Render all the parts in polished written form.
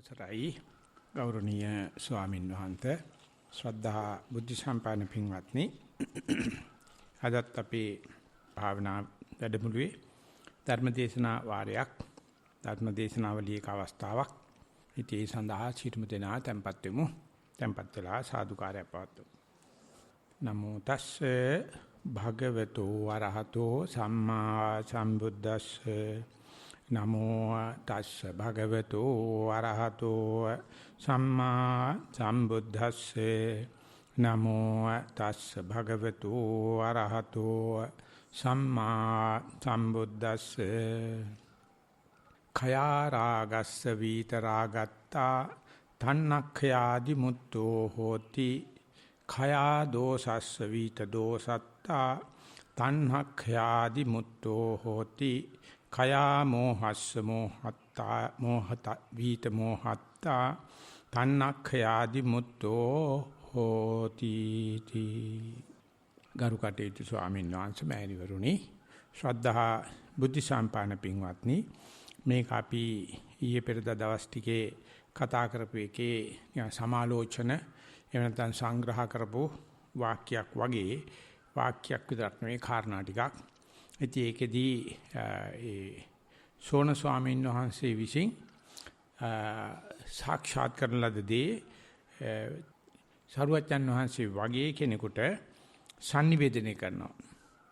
අවසරයි ගෞරවනීය ස්වාමින් වහන්සේ ශ්‍රද්ධා බුද්ධ සම්පන්න පින්වත්නි අදත් අපේ භාවනා වැඩමුළුවේ ධර්මදේශනා වාරයක් ධර්මදේශනාවලියක අවස්ථාවක් ඉතී සඳහා සිටුමු දෙනා tempත් වෙමු tempත් වෙලා සාදුකාරය පවත්වමු නමෝ තස්සේ භගවතු වරහතෝ සම්මා සම්බුද්දස්සේ නමෝ තස්ස භගවතු අරහතෝ සම්මා සම්බුද්දස්සේ නමෝ තස්ස භගවතු අරහතෝ සම්මා සම්බුද්දස්සේ khaya ragassa vitaragatta tannakkhayadi mutto hoti khaya dosassa vita dosatta tannakkhayadi mutto hoti khaya mohassa mohatta mohata vita mohatta tannakkhayadi mutto hoti ti ගරු කටයුතු ස්වාමීන් වහන්සේ මෑණිවරුනි ශ්‍රද්ධා බුද්ධ සම්පන්න පින්වත්නි මේක අපි ඊයේ පෙරදා දවස් ටිකේ කතා කරපු එකේ සමාලෝචන එහෙම නැත්නම් සංග්‍රහ කරපු වාක්‍යයක් වගේ වාක්‍යයක් විතරක් නෙවෙයි කාරණා ටිකක් ඉතින් ඒකෙදී ඒ සෝන ස්වාමීන් වහන්සේ විසින් සාක්ෂාත් කරන ලදදී සරුවච්චන් වහන්සේ වගේ කෙනෙකුට sannivedana කරනවා.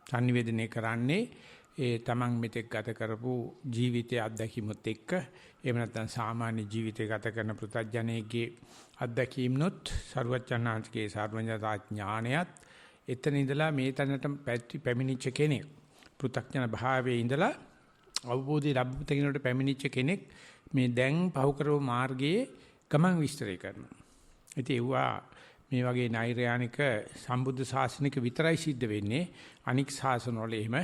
sannivedana කරන්නේ ඒ තමන් මෙතෙක් ගත කරපු ජීවිතයේ අත්දැකීමත් එක්ක එහෙම නැත්නම් සාමාන්‍ය ජීවිතය ගත කරන පෘථග්ජනයේ අත්දැකීම්නොත් සරුවච්චන්හන්සේගේ සර්වඥතා ඥාණයත් එතන ඉඳලා මේ තැනට පැමිණිච්ච කෙනෙක් පෘථග්ජන භාවයේ ඉඳලා අවබෝධය ලැබුත් කෙනෙකුට පැමිණිච්ච කෙනෙක් මේ දැන් පහු කරව මාර්ගයේ ගමන් විස්තරය කරනවා. ඉතින් ඒවා මේ වගේ නෛර්යානික සම්බුද්ධ ශාසනික විතරයි සිද්ධ වෙන්නේ. අනික් ශාසනවල එහෙම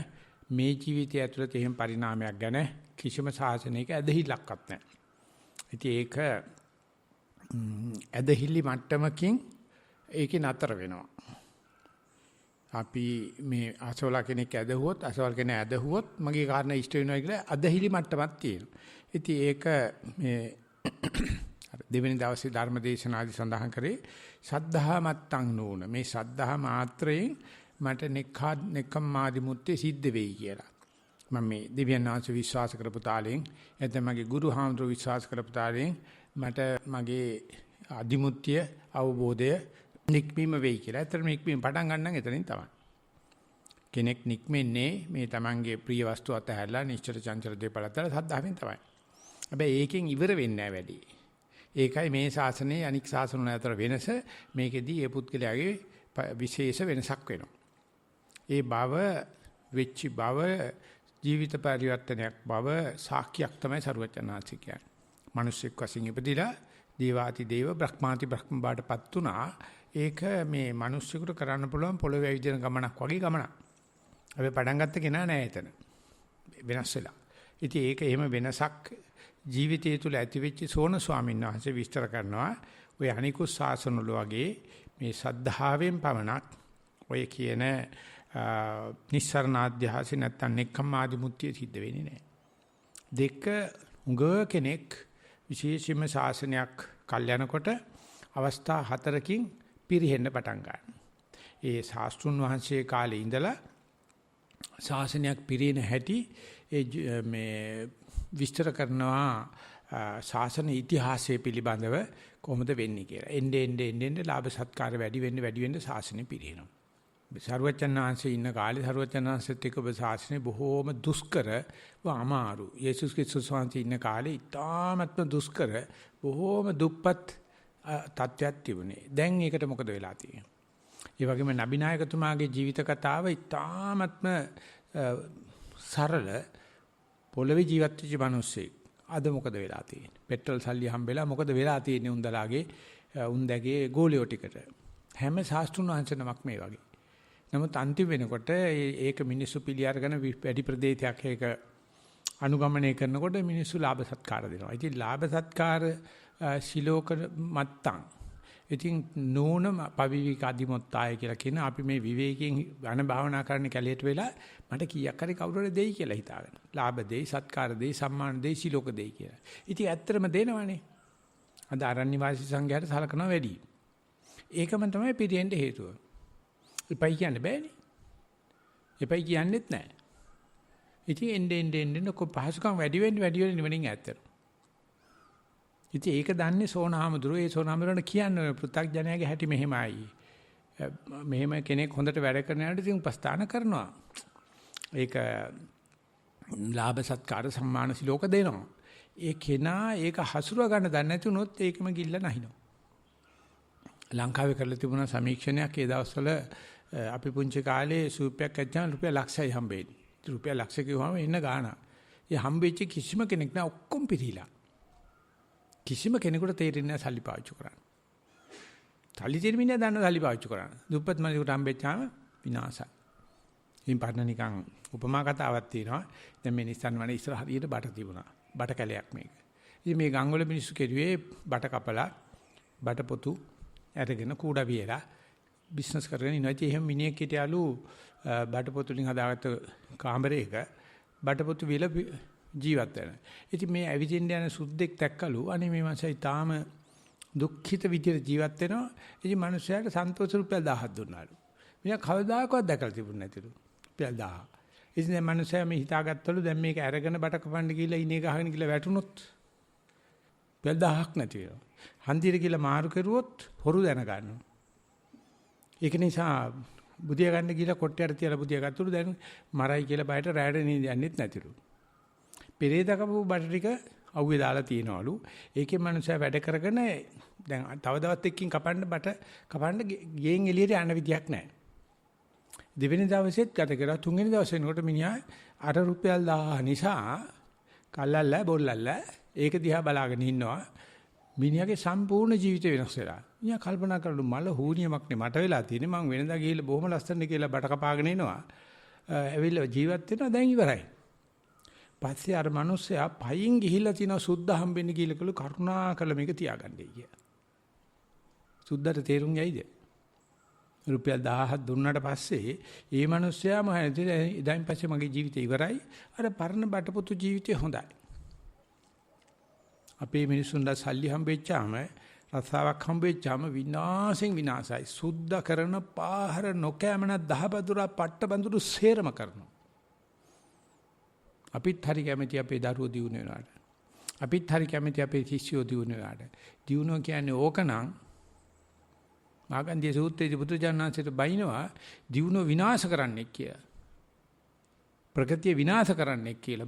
මේ ජීවිතය ඇතුළත එහෙම පරිණාමයක් ගැන කිසිම ශාසනයක ඇදහිල්ලක්වත් නැහැ. ඉතින් ඒක ඇදහිලි මට්ටමකින් ඒකේ නතර වෙනවා. අපි මේ අසවල කෙනෙක් ඇදහුවොත් අසවල කෙනෙක් ඇදහුවොත් මගේ කාරණා ඉෂ්ට වෙනවා කියලා අදහිලි මට්ටමක් තියෙනවා. ඉතින් ඒක මේ දෙවෙනි දවසේ ධර්ම දේශනාදී සඳහන් කරේ සද්ධා මත්තං නෝන මේ සද්ධා මාත්‍රයෙන් මට නෙක්ඛම්මාදි මුත්තේ සිද්ධ වෙයි කියලා. මම මේ දෙවියන් වහන්සේ විශ්වාස කරපු තාලෙන් එතන මගේ ගුරු හාමුදුරුවෝ විශ්වාස කරපු තාලෙන් මට මගේ අදිමුත්‍ය අවබෝධය නික්මීම වෙයි කියලා. ඒතර නික්මීම පටන් ගන්න එතනින් තමයි. කෙනෙක් නික්මෙන්නේ මේ තමන්ගේ ප්‍රිය වස්තු අතහැරලා නිශ්චල චංචල දේපල අතහැරලා සද්ධාවෙන් තමයි. හැබැයි ඒකෙන් ඉවර වෙන්නේ නැහැ වැඩි. ඒකයි මේ ශාසනයේ අනික් ශාසන වල අතර වෙනස. මේකෙදී ඒ පුද්ගලයාගේ විශේෂ වෙනසක් වෙනවා. ඒ බව වෙච්චි බව ජීවිත පරිවර්තනයක් බව සාක්ෂියක් තමයි සරුවචනාංශ කියන්නේ. මිනිස්සෙක් වශයෙන් ඉපදිලා දේවාති දේව බ්‍රහ්මාති බ්‍රහ්ම බාටපත් උනා. ඒක මේ මිනිස්සුන්ට කරන්න පුළුවන් පොළොවේ ඇවිදින ගමනක් වගේ ගමනක්. අපි පටන් ගත්ත කෙනා නෑ එතන. වෙනස් වෙලා. ඉතින් ඒක එහෙම වෙනසක් ජීවිතය තුළ ඇතිවෙච්ච සෝන ස්වාමීන් වහන්සේ විස්තර කරනවා. ඔය අනිකුත් ශාසනවල වගේ මේ සද්ධාවෙන් පමණක් ඔය කියන නිස්සරණාධ්‍යාසි නැත්තම් නෙක්ඛම්මාදි මුත්‍ය සිද්ධ වෙන්නේ නැහැ. දෙක උඟ කෙනෙක් විශේෂයෙන්ම ශාසනයක් කල් යනකොට අවස්ථා හතරකින් පිරිහෙන්න පටන් ගන්නවා. ඒ ශාස්ත්‍රුන් වහන්සේ කාලේ ඉඳලා ශාසනයක් පිරින හැටි මේ විස්තර කරනවා ශාසන ඉතිහාසය පිළිබඳව කොහොමද වෙන්නේ කියලා. එන්නේ ලාභ සත්කාර වැඩි වෙන්න ශාසනය පිරිනනවා. සරුවචන් වහන්සේ ඉන්න කාලේ සරුවචන් වහන්සේත් එක්ක ඔබ ශාසනය බොහෝම දුෂ්කර අමාරු. යේසුස් ක්‍රිස්තුස් වහන්සේ ඉන්න කාලේ ඉතාමත්ම දුෂ්කර බොහෝම දුප්පත් තත්ත්වයක් තිබුණේ. දැන් ඒකට මොකද වෙලා තියෙන්නේ? ඒ වගේම නබිනායකතුමාගේ ජීවිත කතාව ඉතාමත්ම සරල පොළවේ ජීවත් වෙච්ච මිනිස්සෙක්. අද මොකද වෙලා තියෙන්නේ? පෙට්‍රල් සල්ලි හම්බෙලා මොකද වෙලා තියෙන්නේ උන්දලාගේ උන්දගේ ගෝලියෝ ටිකට. හැම ශාස්ත්‍රුන් වහන්සේනමක් මේ වගේ. නමුත් අන්තිම වෙනකොට ඒක මිනිස්සු පිළි අරගෙන වැඩි ප්‍රදේශයක් ඒක අනුගමනය කරනකොට මිනිස්සු ලාභ සත්කාර දෙනවා. ඉතින් ලාභ සත්කාර සිලෝක මත්තං. ඉතින් නෝන පවිවික අදිමොත්තාය කියලා කියන අපි මේ විවේකයෙන් ඝන භාවනා කරන්න කැලේට වෙලා මට කීයක් හරි කවුරු හරි දෙයි කියලා හිතාගෙන. ලාභ දෙයි, සත්කාර දෙයි, සම්මාන දෙයි, සිලෝක දෙයි කියලා. ඉතින් ඇත්තටම දෙනවනේ. අද ආරණ්‍ය වාසී සංඝයාට සලකනවා වැඩි. ඒකම තමයි පිරෙන්න හේතුව. එපයි කියන්න බෑනේ. එපයි කියන්නෙත් නැහැ. ඉතින් එන්නේ පහසුකම් වැඩි වෙන්න නිවනින් ඈතට. ඉතින් ඒක දන්නේ සෝනහමඳුරෝ. ඒ සෝනහමඳුරණ කියන්නේ පෘථග්ජනයාගේ හැටි මෙහෙමයි. මෙහෙම කෙනෙක් හොඳට වැඩ කරන යනකොට ඉතින් උපස්ථාන කරනවා. ඒක ලාභ සත්කාර සම්මාන සිලෝක දෙනවා. ඒ කෙනා ඒක හසුරව ගන්න දන්නේ නැති වුණොත් ඒකම ගිල්ල නැහිනවා. ලංකාවේ කරලා තිබුණ සමීක්ෂණයක් ඒ දවස්වල අපි පුංචි කාලේ සූපයක් ඇච්චාම රුපියල් ලක්ෂයි හම්බෙන්නේ. රුපියල් ලක්ෂ කිව්වම එන්න ගාන. ඒ හම්බෙච්ච කිසිම කෙනෙක් නෑ ඔක්කොම පිරීලා. කිසිම කෙනෙකුට තේරෙන්නේ නැහැ සල්ලි පාවිච්චි කරන්න. සල්ලි තීරමිනිය දන්න සල්ලි පාවිච්චි කරන්න. දුප්පත් මිනිහෙකුට හම්බෙච්චාම විනාශයි. ඉතින් පරණ නිකන් උපමා කතාවක් තියෙනවා. දැන් මේ නිස්සන් වනේ ඉස්සර හරියට බට තිබුණා. බට කැලයක් මේක. ඉතින් මේ ගම්වල මිනිස්සු කෙරුවේ බට කපලා බට පොතු අරගෙන කූඩා වියලා බිස්නස් කරගෙන ඉනවා. ඉතින් එහෙම මිනිහෙක් හිටියලු බට පොතු වලින් හදාගත්ත කාමරයක බට පොතු විල ජීවත් වෙන. ඉතින් මේ ඇවිදින්න යන සුද්දෙක් දැක්කලු අනේ මේ මාසයි තාම දුක්ඛිත විදියට ජීවත් වෙනවා. ඉතින් මිනිස්සයාට සන්තෝෂ රුපියල් 1000ක් දුන්නාලු. මිනිහා කවදාකවත් දැකලා තිබුණ නැතිලු. රුපියල් 1000. ඉතින් දැන් මිනිස්සයා මේ හිතාගත්තලු දැන් මේක අරගෙන බට කපන්න ගිහලා ඉනේ ගහගෙන ගිහලා වැටුනොත් රුපියල් 1000ක් නැති වෙනවා. හන්දියට ගිහලා මාරු කරුවොත් හොරු දැන ගන්නවා. ඒක නිසා බුදියා ගන්න ගිහලා කොට්ටයට තියලා බුදියා ගත්තලු දැන් මරයි කියලා බයට රැයට නිදි යන්නෙත් නැතිලු. පෙරේද කපපු බට ටික අවුවේ දාලා තියනවලු. ඒකෙන් මනුස්සයා වැඩ කරගෙන දැන් තව දවස් දෙකකින් කපන්න ගෙන් එළියට යන්න විදියක් නැහැ. දෙවෙනි දවසෙත් ගත කරා. තුන්වෙනි දවසේ එනකොට මිනිහා අර රුපියල් 1000 නිසා කල්ලල්ල බොල්ලල්ල ඒක දිහා බලාගෙන ඉන්නවා. මිනිහාගේ සම්පූර්ණ ජීවිතය වෙනස් වෙලා. මිනිහා කල්පනා කරලු මල හූනියමක් නේ මට වෙලා තියෙන්නේ. මං වෙනදා ගිහිල්ලා බොහොම ලස්සනට කියලා බට කපාගෙන එනවා. ඇවිල්ලා ජීවත් වෙනවා දැන් ඉවරයි. පස්සේ අර මිනිස්සයා පයින් ගිහිල්ලා තියන සුද්ධ හම්බෙන්න කියලා කරුණා කළ මේක තියාගන්නයි කිය. සුද්ධට තේරුම් යයිද? රුපියල් 1000ක් දුන්නාට පස්සේ ඒ මිනිස්සයා මොහොතේ ඉඳන් පස්සේ මගේ ජීවිතේ ඉවරයි. අර පරණ බටපොතු ජීවිතේ හොඳයි. අපේ මිනිස්සුන්ට සල්ලි හම්බෙච්චාම රස්සාවක් හම්බෙච්චාම විනාශෙන් විනාශයි. සුද්ධ කරන පාහර නොකෑමන දහබදුරා පට්ට බඳුරු සේරම කරනවා. අපිත් හරි කැමති අපේ දරුවෝ දියුණු වෙනවාට. අපිත් හරි කැමති අපේ ශිෂ්‍යයෝ දියුණු වෙනවාට. දියුණුව කියන්නේ ඕකනම් මාගන්ධිය සූත්‍රයේදී බුදුජානනාංශයට බයිනවා දියුණුව විනාශ කරන්නේ කියලා. ප්‍රගතිය විනාශ කරන්නේ කියලා.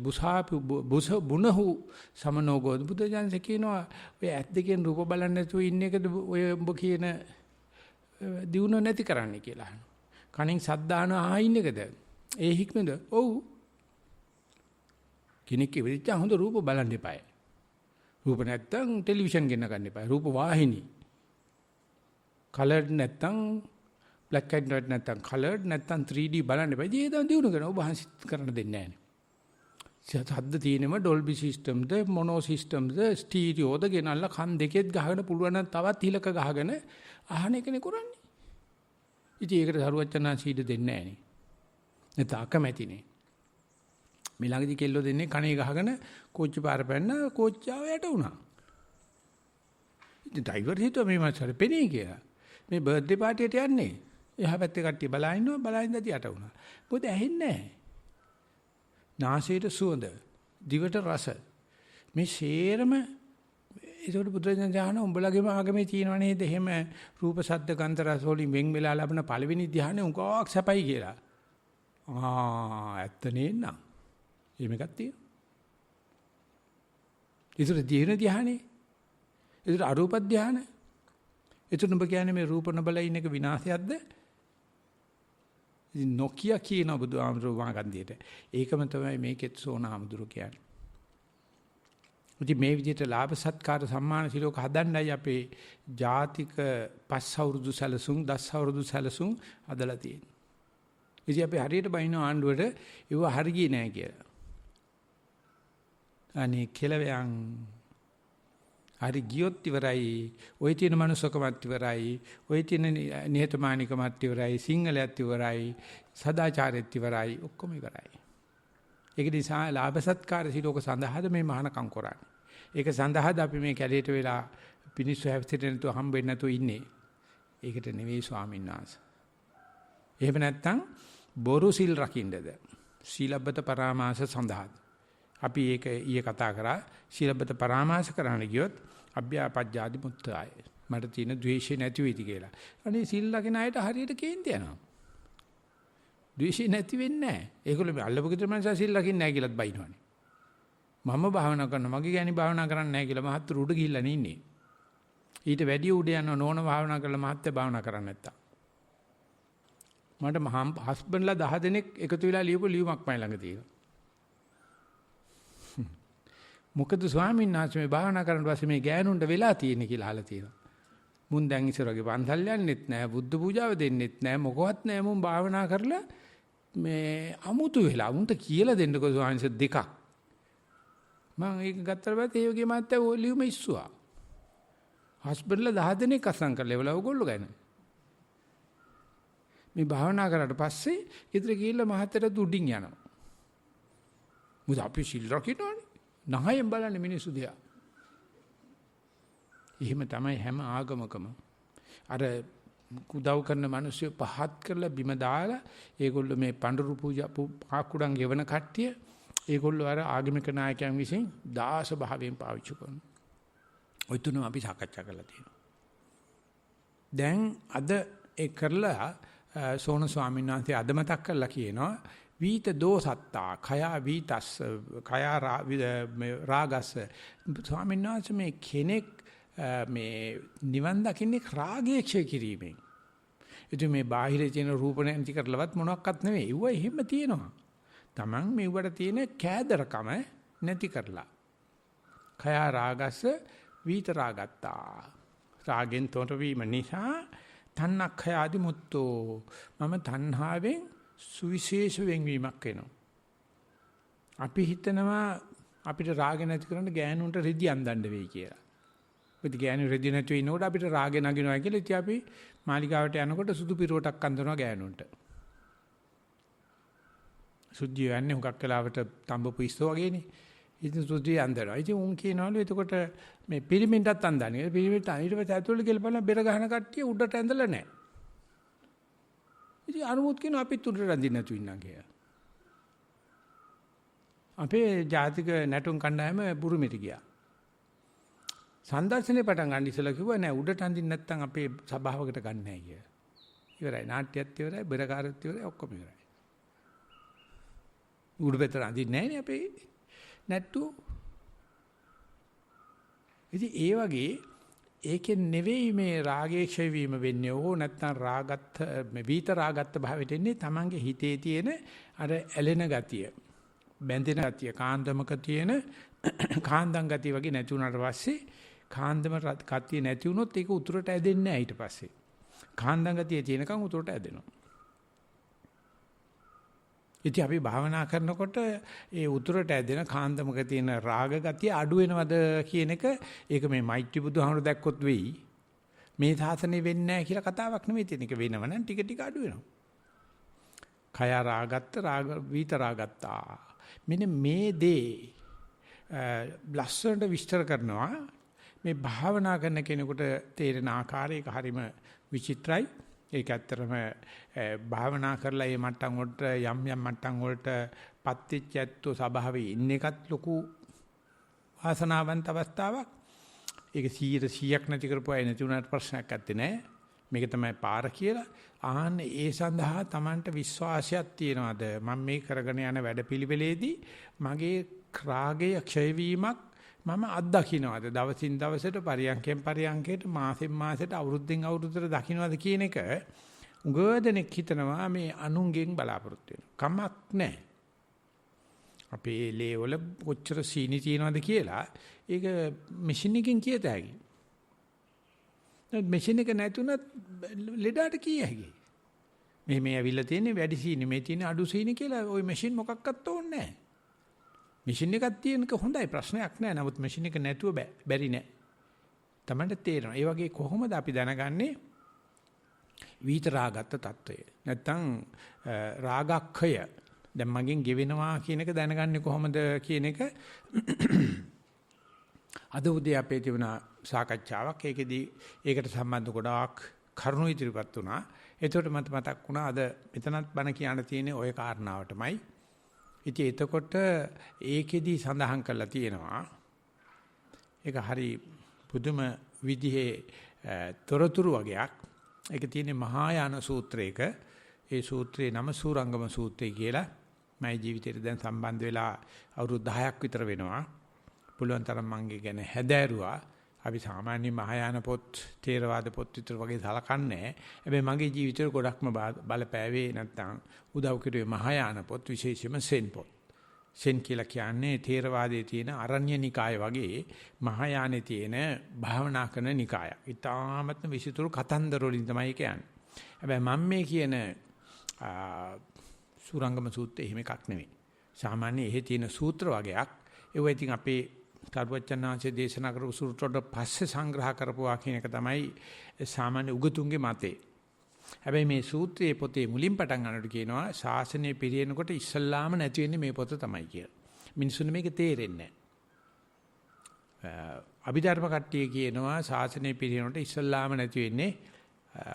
බුනහු සමනෝගෝ බුදුජානනාංශ කියනවා ඔය ඇත් දෙකෙන් රූප බලන්නේ නැතුව ඉන්න එකද ඔය උඹ කියන දියුණුව නැති කරන්නේ කියලා. කණින් සද්දාන ආයින් එකද? ඒ හික්මද? ඔව්. කෙනෙක් ඉවිච්චා හොඳ රූප බලන්න එපායි. රූප නැත්තම් ටෙලිවිෂන් ගෙන්න ගන්න එපායි. රූප වාහිනී. කලර්ඩ් නැත්තම් black and white නැත්තම් colored නැත්තම් 3D බලන්න එපායි. ඒ දා දිනු කරන ඔබ හංසිත කරන්න දෙන්නේ නැහැ. සද්ද තියෙනම Dolby system ද mono system ද stereo ද ගෙනල්ලා කන් දෙකෙත් ගහගෙන පුළුවන් නම් තවත් හිලක ගහගෙන අහන එකනේ කරන්නේ. ඉතින් ඒකට සරුවචනා සීඩ දෙන්නේ නැහැ නේ. නැත්නම් අකමැතිනේ. මේ ළඟදී කෙල්ලෝ දෙන්නේ කණේ ගහගෙන කෝච්චි පාර පැන්න කෝච්චාව යට වුණා. ඉතින් ඩ්‍රයිවර් හිතුවා මේ මාසෙ පෙනේ කියලා. මේ බර්ත්ඩේ පාටියට යන්නේ. එහා පැත්තේ කට්ටිය බලා ඉන්නවා බලා ඉඳලා යට වුණා. මොකද ඇහෙන්නේ නැහැ. නාසයට සුවඳ, දිවට රස. මේ ශේරම ඒකට බුදුරජාණන් වහන්සේ උඹලගේම ආගමේ තියෙනව නේද? එහෙම රූප, ශබ්ද, ගන්ධ, රස වලින් වෙන් වෙලා ලබන පළවෙනි ධ්‍යානෙ උගාවක් සැපයි කියලා. ඇත්ත නේනම්. එහෙම එකක් තියෙනවා. ඒතර දින ධ්‍යානෙ. ඒතර අරූප ධ්‍යාන. ඒතර ඔබ කියන්නේ මේ රූප නොබල ඉන්න එක විනාශයක්ද? ඉතින් නොකිය කියන බුදුහාමුදුරුවෝ මාගන්දියට. ඒකම තමයි මේකෙත් සෝනහාමුදුරුවෝ කියන්නේ. ඉතින් මේ විදිහට ලාභ සත්කාර සම්මාන සිලෝක හදන්නයි අපේ ජාතික 5 අවුරුදු සැලසුම් 10 අවුරුදු සැලසුම් හදලා තියෙන්නේ. ඉතින් අපි හරියට බයින ආණ්ඩුවට ඒව හරි ගියේ නෑ කියලා. අනේ කෙලවයන් හරි ගියොත් ඉවරයි. ওই තියෙන මනුස්සකමත් ඉවරයි. ওই තියෙන නිහතමානීකමත් ඉවරයි. සිංහලයත් ඉවරයි. සදාචාරයත් ඉවරයි. ඔක්කොම ඉවරයි. ඒක නිසා ලාභ සත්කාර සිලෝක සඳහාද මේ මහානකම් කරන්නේ. ඒක සඳහාද අපි මේ කැලේට වෙලා පිනිස්සු හැප්පෙන්නේ නැතුව හම්බෙන්නේ නැතුව ඉන්නේ. ඒකට නෙවෙයි ස්වාමීන් වහන්සේ. එහෙම නැත්නම් බොරු සිල් රකින්නද? සීලබ්බත පරාමාස සඳහා. අපි ඒක ඊයේ කතා කරා. සීලබ්බත පරාමාස කරන්න ගියොත් අභ්‍යාපජ්ජාදි මුත්තය. මට තියෙන ද්වේෂය නැති වෙයිද කියලා. අනේ සිල් ලකින අයට හරියට කේන්ති යනවා. ද්වේෂය නැති වෙන්නේ නැහැ. ඒගොල්ලෝ මේ අල්ලපු ගෙදර මනස සිල් ලකින්නේ නැහැ කියලාත් බයිනවනේ. මම භාවනා කරනවා මගේ ගෑණි භාවනා කරන්නේ නැහැ කියලා මහත්තුරු උඩ ගිහිල්ලා ඉන්නේ. ඊට වැඩි උඩ යන නෝන භාවනා කරලා මහත්ය භාවනා කරන්නේ නැත්තම්. මට හස්බන්ඩ්ලා 10 දෙනෙක් එකතු වෙලා ලියපු ලියුමක් මයි ළඟ තියෙනවා. මොකද ස්වාමීන් වහන්සේ මේ භාවනා කරන පස්සේ මේ ගෑනුන්ට වෙලා තියෙන්නේ කියලා අහලා තියෙනවා. මුන් දැන් ඉස්සරගේ පන්සල් යන්නෙත් නැහැ, බුද්ධ පූජාව දෙන්නෙත් නැහැ, මොකවත් නැහැ. මුන් භාවනා කරලා මේ අමුතු වෙලා මුන්ට කියලා දෙන්නකෝ ස්වාමීන් වහන්සේ දෙකක්. මම ඒක ගත්තට පස්සේ ඒ වගේ මාත්‍ය ලියුම ඉස්සුවා. හස්බන්ඩ්ලා 10 දෙනෙක් අසං කරලා ඒවල ඔයගොල්ලෝ ගන්න. මේ භාවනා කරාට පස්සේ ඊතර ගිහිල්ලා මහත්තයට දුඩින් යනවා. මොකද අපි සිල් රකින්නවනේ. නහයෙන් බලන්නේ මිනිස්සු දිහා. එහෙම තමයි හැම ආගමකම. අර උදව් කරන මිනිස්සු පහත් කරලා බිම දාලා ඒගොල්ලෝ මේ පඬුරු පූජා පාකුඩම් ගෙවන කට්ටිය ඒගොල්ලෝ අර ආගමික නායකයන් විසින් දාස භාවයෙන් පාවිච්චි කරනවා. ඔය තුනම අපි සාකච්ඡා කරලා තියෙනවා. දැන් අද ඒ කරලා සෝන ස්වාමීන් වහන්සේ අද මතක් කරලා කියනවා වීත දෝසත්තා khaya වීතස් khaya රාගස් ස්වාමීන් වහන්සේ මේ කෙනෙක් මේ නිවන් දකින්නේ රාගයේ ක්ෂය කිරීමෙන්. ඉතින් මේ බාහිරේ තියෙන රූප නැති කරලවත් මොනවත් නෙවෙයි. ඒව එහෙම තියෙනවා. Taman මේවට තියෙන කෑදරකම නැති කරලා. khaya රාගස් වීත රාගත්තා. රාගෙන් තොර වීම නිසා තණ්හක්ඛයාදි මුත්තෝ මම තණ්හාවෙන් සුවිශේෂ වෙන්වීමක් වෙනවා. අපි හිතනවා අපිට රාගය නැති කරන්න ගෑනුන්ට රෙදි අන්දන්න වෙයි කියලා. මොකද ගෑනු රෙදි නැතුව ඉනකොට අපිට රාගය නගිනවා කියලා ඉතින් අපි මාලිගාවට යනකොට සුදු පිරුවටක් අඳිනවා ගෑනුන්ට. සුද්ධිය යන්නේ හුඟක් වෙලාවට තඹපු ඉස්සෝ වගේනේ. ඉතින් සුද්ධිය අඳිනවා. ඉතින් උන් කියනවලු එතකොට මේ පිරිමින්ටත් අඳන්නේ. පිරිමින්ට ඊට පස්සේ ඇතුළේ ගිහලා බලන බෙර ගහන කට්ටිය උඩට ඇඳලා නැහැ. ඉතින් අනුමුත් කියන අපිත් උඩට අඳින්න නැතු ඉන්නම් කියලා. අපේ ජාතික නැටුම් කණ්ඩායම බුරුමෙට ගියා. සංදර්ශනේ පටන් ගන්න ඉස්සලා කිව්වා නෑ උඩට අඳින්න නැත්නම් අපේ සභාවකට ගන්න නැහැ කියලා. ඉවරයි නාට්‍යයත් ඉවරයි බෙරකාරයත් ඉවරයි ඔක්කොම ඉවරයි. උඩ පෙතර අඳින්නේ නැහැ නේ අපේ නැට්ටු. ඉතින් ඒ වගේ ඒකෙන් නෙවෙයි මේ රාගයේ ක්ෂය වීම වෙන්නේ. ඕ නැත්නම් රාගත් මේ වීත රාගත් භාවයට එන්නේ Tamange හිතේ තියෙන අර ඇලෙන ගතිය. බැඳෙන ගතිය කාන්දමක තියෙන කාන්දම් ගතිය වගේ නැති වුණාට පස්සේ කාන්දම ගතිය නැති වුණොත් ඒක උතුරට ඇදෙන්නේ නැහැ ඊට පස්සේ. කාන්දම් ගතිය තියෙනකන් උතුරට ඇදෙනවා. ඉතින් අපි භාවනා කරනකොට ඒ උතුරට ඇදෙන කාන්දමක තියෙන රාග ගතිය අඩු වෙනවද කියන එක ඒක මේ මෛත්‍රී බුදුහාමුදුරු දැක්කොත් වෙයි. මේ සාසනේ වෙන්නේ නැහැ කියලා කතාවක් නෙමෙයි තියෙන එක වෙනවනම් ටික ටික අඩු වෙනවා. කය රාගත්ත රාග වීත රාගත්තා. මෙන්න මේ දේ ලස්සනට විස්තර කරනවා මේ භාවනා කරන කෙනෙකුට තේරෙන ආකාරයක හරීම විචිත්‍රයි. ඒක ඇත්තටම භාවනා කරලා මේ මට්ටම් වලට යම් යම් මට්ටම් වලට පත්‍ත්‍ච්ච ඇත්තෝ ස්වභාවයේ ඉන්න එකත් ලොකු ආසනාවන්ත අවස්ථාවක්. ඒක 100ක් නැති කරපුවා නැති වුණාට ප්‍රශ්නයක් නැත්තේ නෑ. මේක තමයි පාර කියලා. ආන්න ඒ සඳහා Tamanට විශ්වාසයක් තියනවාද මම මේ කරගෙන යන වැඩපිළිවෙලේදී මගේ රාගය ක්ෂය වීමක් මම අත්දකින්නවද දවසින් දවසට පරියන්කෙන් පරියන්කයට මාසෙන් මාසෙට අවුරුද්දෙන් අවුරුද්දට දකින්නවද කියන එක උගදෙනෙක් හිතනවා මේ අනුන්ගෙන් බලාපොරොත්තු වෙනවා. කමක් නැහැ. අපේ ලේ වල කොච්චර සීනි තියනවද කියලා ඒක මැෂින් එකකින් කියත හැකියි. මැෂින් එක නැතුණත් ලෙඩට කිය හැකියි. මේ ඇවිල්ලා තියෙන්නේ වැඩි සීනි මේ තියෙන අඩු සීනි කියලා ওই මැෂින් මොකක්වත් ඕනේ නැහැ. මැෂින් එකක් තියෙනක හොඳයි ප්‍රශ්නයක් නැහැ. නමුත් මැෂින් එක නැතුව බැරි නෑ. Tamanට තේරෙනවා. ඒ වගේ කොහොමද අපි දැනගන්නේ වීත රාගත්ත తত্ত্বය. නැත්තම් රාගක්ඛය. දැන් මගෙන් ගෙවෙනවා කියන එක දැනගන්නේ කොහොමද කියන එක අද උදේ අපේ තිබුණ සාකච්ඡාවක් ඒකෙදී ඒකට සම්බන්ධ ගොඩාක් කරුණු ඉදිරිපත් වුණා. ඒකට මට මතක් වුණා අද මෙතනත් බණ කියන්න තියෙන්නේ ওই කාරණාවටමයි. ඉතින් එතකොට ඒකෙදී සඳහන් කරලා තියෙනවා ඒක හරි පුදුම විදිහේ තොරතුරු වගේක්. ඒක තියෙන්නේ මහායාන සූත්‍රයක. ඒ සූත්‍රයේ නම සූරංගම සූත්‍රය කියලා. මම ජීවිතේට දැන් සම්බන්ධ වෙලා අවුරුදු 10ක් විතර වෙනවා. පුළුවන් තරම් මම ගැන හැදෑරුවා. අපි සාමාන්‍ය මහායාන පොත්, ථේරවාද පොත් විතර වගේ සලකන්නේ. හැබැයි මගේ ජීවිතේ ගොඩක්ම බලපෑවේ නැත්තම් උදව් කෙරුවේ මහායාන පොත්, විශේෂයෙන්ම සෙන් පොත්. සෙන් කියලා කියන්නේ ථේරවාදයේ තියෙන අරණ්‍ය නිකාය වගේ මහායානයේ තියෙන භාවනා කරන නිකායක්. ඊටාමත්ම විසිතුරු කතන්දර වලින් තමයි කියන්නේ. හැබැයි මම මේ කියන සූරංගම සූත්‍රය එහෙම එකක් නෙවෙයි. සාමාන්‍ය එහෙ තියෙන සූත්‍ර වගේක්. ඒව ඉතින් අපේ සර්වඥාන්සේ දේශනා කරපු සූත්‍රවල පස්සේ සංග්‍රහ කරපුවා කියන එක තමයි සාමාන්‍ය උගතුන්ගේ මතේ. හැබැයි මේ සූත්‍රයේ පොතේ මුලින් පටන් ගන්නකොට කියනවා ශාසනය පිරිනකොට ඉස්සල්ලාම නැති වෙන්නේ මේ පොත තමයි කියලා. මිනිසුන්ට මේක තේරෙන්නේ නැහැ. අභිධර්ම කට්ටිය කියනවා ශාසනය පිරිනකොට ඉස්සල්ලාම නැති වෙන්නේ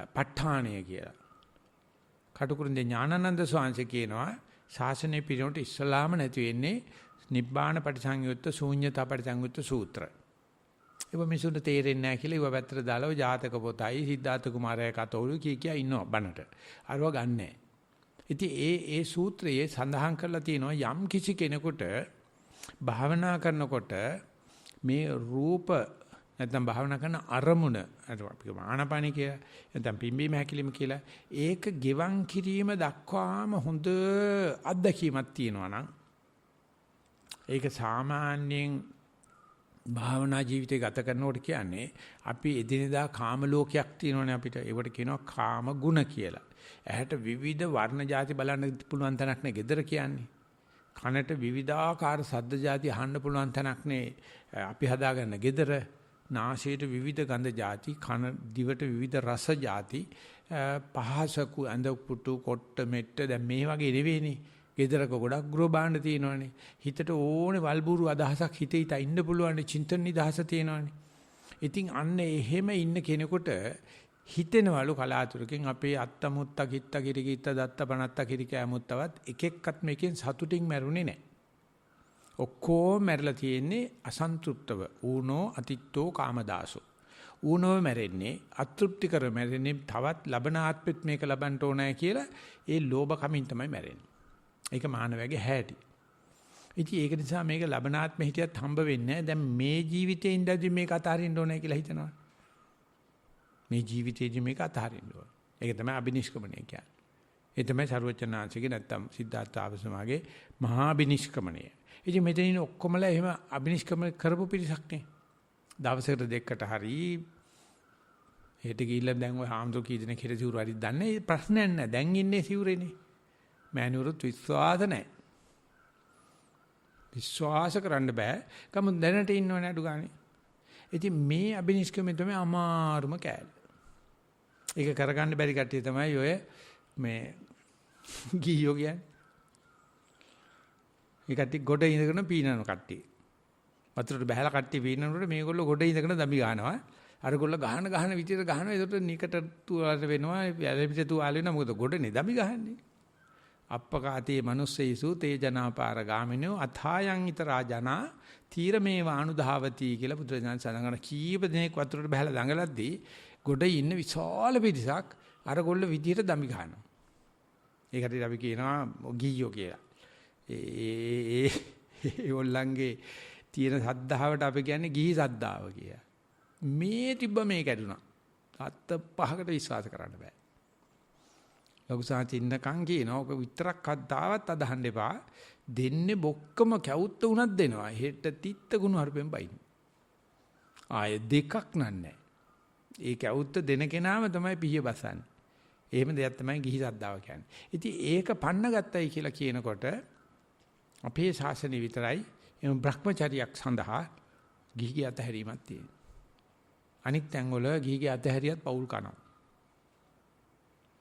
ප ဋ ාණය කියලා. කටුකුරුන්දේ ඥානানন্দ ස්වාමීන් කියනවා ශාසනය පිරිනකොට ඉස්සල්ලාම නැති වෙන්නේ නිබ්බාන පටිසංයුත්ත ශූන්‍යතා පටිසංයුත්ත සූත්‍ර. ඒක මිනිසුන්ට තේරෙන්නේ නැහැ කියලා ඉව පැත්තට දාලා ඔය ජාතක පොතයි සිද්ධාර්ථ කුමාරයා කතෝලු කිය ඉන්නවා බණට. අරව ගන්නෑ. ඉතින් ඒ සූත්‍රයේ සඳහන් කරලා තියෙනවා යම් කිසි කෙනෙකුට භාවනා කරනකොට මේ රූප නැත්නම් භාවනා කරන අරමුණ අපි ආනාපානිය කියලා නැත්නම් පිම්බීම හැකිලිම කියලා ඒක ගෙවන් කිරීම දක්වාම හොඳ අත්දැකීමක් තියෙනවා නම් ඒක සාමාන්‍යයෙන් භාවනා ජීවිතය ගත කරනකොට කියන්නේ අපි එදිනෙදා කාම ලෝකයක් තියෙනවනේ අපිට. ඒකට කියනවා කාම ගුණ කියලා. ඇහැට විවිධ වර්ණ ಜಾති බලන්න පුළුවන් තැනක් නේ gedara කියන්නේ. කනට විවිධාකාර ශබ්ද ಜಾති අහන්න පුළුවන් තැනක් නේ අපි හදාගන්න gedara. නාසයට විවිධ ගන්ධ ಜಾති, කන දිවට විවිධ රස ಜಾති, පහසකු ඇඳ පුටු කොට්ට මෙට්ට දැන් මේ වගේ නෙවෙයිනේ. ගෙදරක ගොඩක් ගෘහ භාණ්ඩ තියෙනවානේ. හිතට ඕනේ වල්බూరు අදහසක් හිතේ ඉන්න පුළුවන් චින්තන නිදහස තියෙනවානේ. ඉතින් අන්න එහෙම ඉන්න කෙනෙකුට හිතෙනවලු කලාතුරකින් අපේ අත්තමුත්ත කිත්ත කිරිකිත්ත දත්ත පනත්ත කිරිකෑමුත්තවත් එක එක්කත් මේකෙන් සතුටින් මැරුණේ නැහැ. ඔක්කොම මැරලා තියෙන්නේ අසන්තුෂ්ටව. ඌනෝ අතිත්තෝ කාමදාසෝ. ඌනෝ මැරෙන්නේ අතෘප්ති කර මැරෙන්නේ තවත් ලබන ආත්මෙත් මේක ලබන්න ඕනෑ කියලා ඒ ලෝභ කමින් තමයි මැරෙන්නේ. ඒක මානවයාගේ හැටි. ඉතින් ඒක නිසා මේක ලබනාත්ම හිටියත් හම්බ වෙන්නේ නැහැ. දැන් මේ ජීවිතේ ඉඳදී මේක අතහරින්න ඕනේ කියලා හිතනවා. මේ ජීවිතේදී මේක අතහරින්න ඕනේ. ඒක තමයි අබිනිෂ්ක්‍මණය කියන්නේ. ඒ තමයි සරුවචනාංශගේ නැත්තම් සිද්ධාර්ථ ආවසමාගේ මහා අබිනිෂ්ක්‍මණය. ඉතින් මෙතනින් ඔක්කොමලා එහෙම අබිනිෂ්ක්‍මණය කරපු පිරිසක් නේ. දවසකට දෙකකට හරි හෙට ගිහිල්ලා දැන් ඔය හාමුදුරු කී දෙනෙක් හිට සිවුරු හරි දන්නේ ප්‍රශ්නයක් නැහැ. දැන් ඉන්නේ සිවුරේනේ. මෑණිවරුත් විශ්වාස නැහැ. විශ්වාස කරන්න බෑ. කමු දැනට ඉන්නවනේ අඩු ගානේ. ඉතින් මේ අබිනිෂ්ක්‍මණය තමයි අමාරුම කෑල්ල. ඒක කරගන්න බැරි කට්ටිය තමයි ඔය මේ ගියෝ කියන්නේ. ඒ කට්ටිය ගොඩ ඉඳගෙන පීනන කට්ටිය. වතුරට බහැලා කට්ටිය පීනනකොට මේගොල්ලෝ ගොඩ ඉඳගෙන දමි ගන්නවා. අරගොල්ලෝ ගහන විදියට ගහනවා. ඒකට නිකට තුවාල වෙනවා. වැලපිට තුවාල වෙනවා. මොකද ගොඩනේ දමි ගහන්නේ. අප්පකාතේ මනුස්සේසු තේ ජනාපාර ගාමිනෝ අථායන් ිතරා ජනා තීරමේ වානුධාවති කියලා බුදුරජාණන් සඳහන් කීප දෙනෙක් වතුරට බහලා දඟලද්දී ගොඩ ඉන්න විශාල පිරිසක් අර ගොල්ල විදියට දමි ගන්නවා. ඒකට අපි කියනවා ගියෝ කියලා. ඒ ඔල්ලන්ගේ තියෙන සද්ධාවට අපි කියන්නේ ගිහි සද්ධාව කියලා. මේ තිබ්බ මේ කැඩුනා. අත්ත පහකට විශ්වාස කරන්න බෑ. ලොකු සාචින්නකම් කියනවා ඔක විතරක් අද්දාවත් අදහන්න එපා. දෙන්නේ බොක්කම කැවුත්ත උනක් දෙනවා. හෙට තිත්ත ගුණ හර්පෙන් බයින්. ආය දෙකක් නන්නේ. ඒ කැවුත්ත දෙන කෙනාම තමයි පිහිය බසන්නේ. එහෙම දෙයක් තමයි ගිහි සද්දාව කියන්නේ. ඉතින් ඒක පන්න ගත්තයි කියලා කියනකොට අපේ ශාසනය විතරයි එම් භ්‍රමචරියක් සඳහා ගිහිගේ අතහැරීමක් තියෙනවා. අනික් තැන්වල ගිහිගේ අතහැරියත් පෞල් කනවා.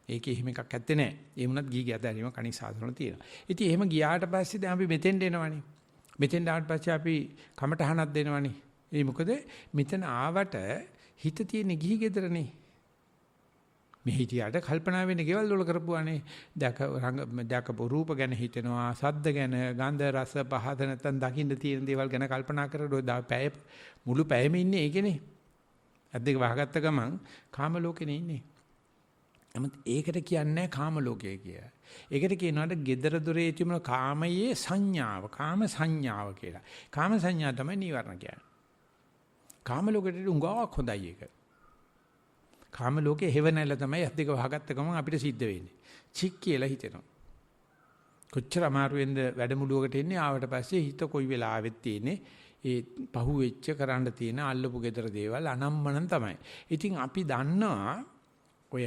ඒකේ එහෙම එකක් ඇත්තේ නැහැ. ඒ වුණත් ගිහිගේ අතහැරීම කණික් සාසනවල තියෙනවා. ඉතින් එහෙම ගියාට පස්සේ දැන් අපි මෙතෙන්ට එනවනේ. මෙතෙන්ට ආවට පස්සේ අපි කමටහනක් දෙනවනේ. ඒ මොකද මෙතන ආවට හිත තියෙන ගිහි ගෙදරනේ. මේ හිතියට කල්පනා වෙන්නේ ගෙවල් වල කරපුවානේ. දැකපු රූප ගැන හිතෙනවා, සද්ද ගැන, ගන්ධ රස පහත නැත්තම් දකින්න තියෙන දේවල් ගැන කල්පනා කරලා පැය මුළු පැයම ඉන්නේ ඒකනේ. අද්දේක වහගත්ත ගමන් කාම ලෝකෙනේ ඉන්නේ. නමුත් ඒකට කියන්නේ කාම ලෝකය කියලා. ඒකට කියනවාට gedara dore තිබුණ කාමයේ සංඥාව, කාම සංඥාව කියලා. කාම සංඥා තමයි නීවරණ කියන්නේ. කාම ලෝකෙට උඟාවක් හොඳයි ඒක. කාම ලෝකේ හේව නැල්ල තමයි අද්දේක වහගත්ත ගමන් අපිට සිද්ධ වෙන්නේ. චික් කියලා හිතෙනවා. කොච්චර අමාරුවෙන්ද වැඩමුළුවකට එන්නේ ආවට පස්සේ හිත කොයි වෙලාවෙත් තියෙන්නේ ඒ පහුවෙච්ච කරන්න තියෙන අල්ලපු gedara දේවල් අනම්මනම් තමයි. ඉතින් අපි දන්නවා ඔය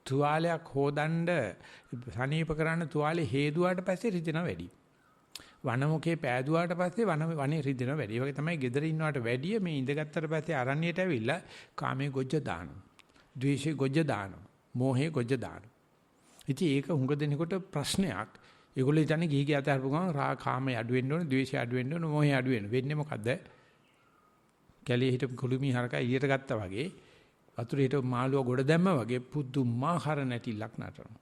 තුවාලයක් හොදන්න සනීප කරන්න තුවාලේ හේදුවාට පස්සේ රිදෙනවා වැඩි. වනමුකේ පෑදුවාට පස්සේ වනේ රිදෙනවා වැඩි. ඒ වගේ තමයි gedara ඉන්නවට වැඩිය මේ ඉඳගත්තට පස්සේ අරණියට ඇවිල්ලා කාමයේ ගොජ්ජ දානවා. ද්වේෂයේ ගොජ්ජ දානවා. මෝහයේ ගොජ්ජ දානවා. ඉතින් ඒක හුඟ දෙනකොට ප්‍රශ්නයක්. ඒගොල්ලෝ ඉතන්නේ ගිහි ගිය අතර පුගම කාමයේ අඩු වෙන්න ඕනේ, ද්වේෂය අඩු වෙන්න ඕනේ, මෝහය අඩු වෙන්න. වෙන්නේ මොකද්ද? කැලේ හිටපු කුළුමී හරකා එළියට ගත්තා වගේ වතුරේ හිටපු මාළුවා ගොඩ දැම්මා වගේ පුදුමාකාර නැටිලක් නටනවා.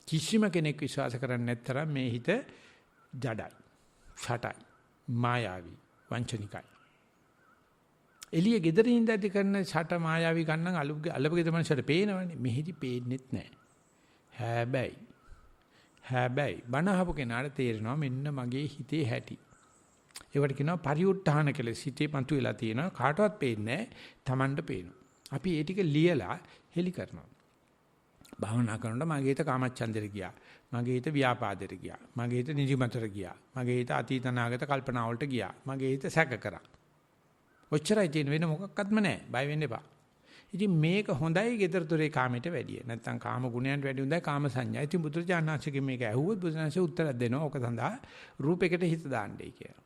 කිසිම කෙනෙක් විශ්වාස කරන්නේ නැත්තරම් මේ හිත ජඩයි, ෂටයි, මායාවි, වංචනිකයි. එළිය gedare ඉඳදී කරන ෂට මායාවි ගන්න අලපගෙද මනසට පේනවනේ. මෙහෙදි පේන්නෙත් නැහැ. හැබැයි බණහපු කෙනාට තේරෙනවා මෙන්න මගේ හිතේ හැටි. ඒකට කියනවා පරිඋත්ථාන කියලා. හිතේ පන්තු වෙලා තියෙනවා. කාටවත් පේන්නේ නැහැ. Tamanට පේනවා. අපි ඒ ටික ලියලා හෙලි කරනවා. භාවනා කරනකොට මගේ හිත කාමච්ඡන්දෙට ගියා. මගේ හිත ව්‍යාපාදෙට ගියා. මගේ හිත නිදිමතට ගියා. මගේ හිත අතීත අනාගත කල්පනා වලට ගියා. මගේ හිත සැක කරා. ඔච්චරයි තියෙන වෙන මොකක්වත්ම නැහැ. බය වෙන්න එපා. ඉතින් මේක හොඳයි gedara dore කාමයට වැඩිය. නැත්තම් කාම ගුණයන්ට වැඩි හොඳයි කාම සංඥා. ඉතින් බුදුරජාණන්සේගෙන් මේක ඇහුවොත් බුදුරජාණන්සේ උත්තර දෙනවා. ඕක සඳහා රූපයකට හිත දාන්නයි කියලා.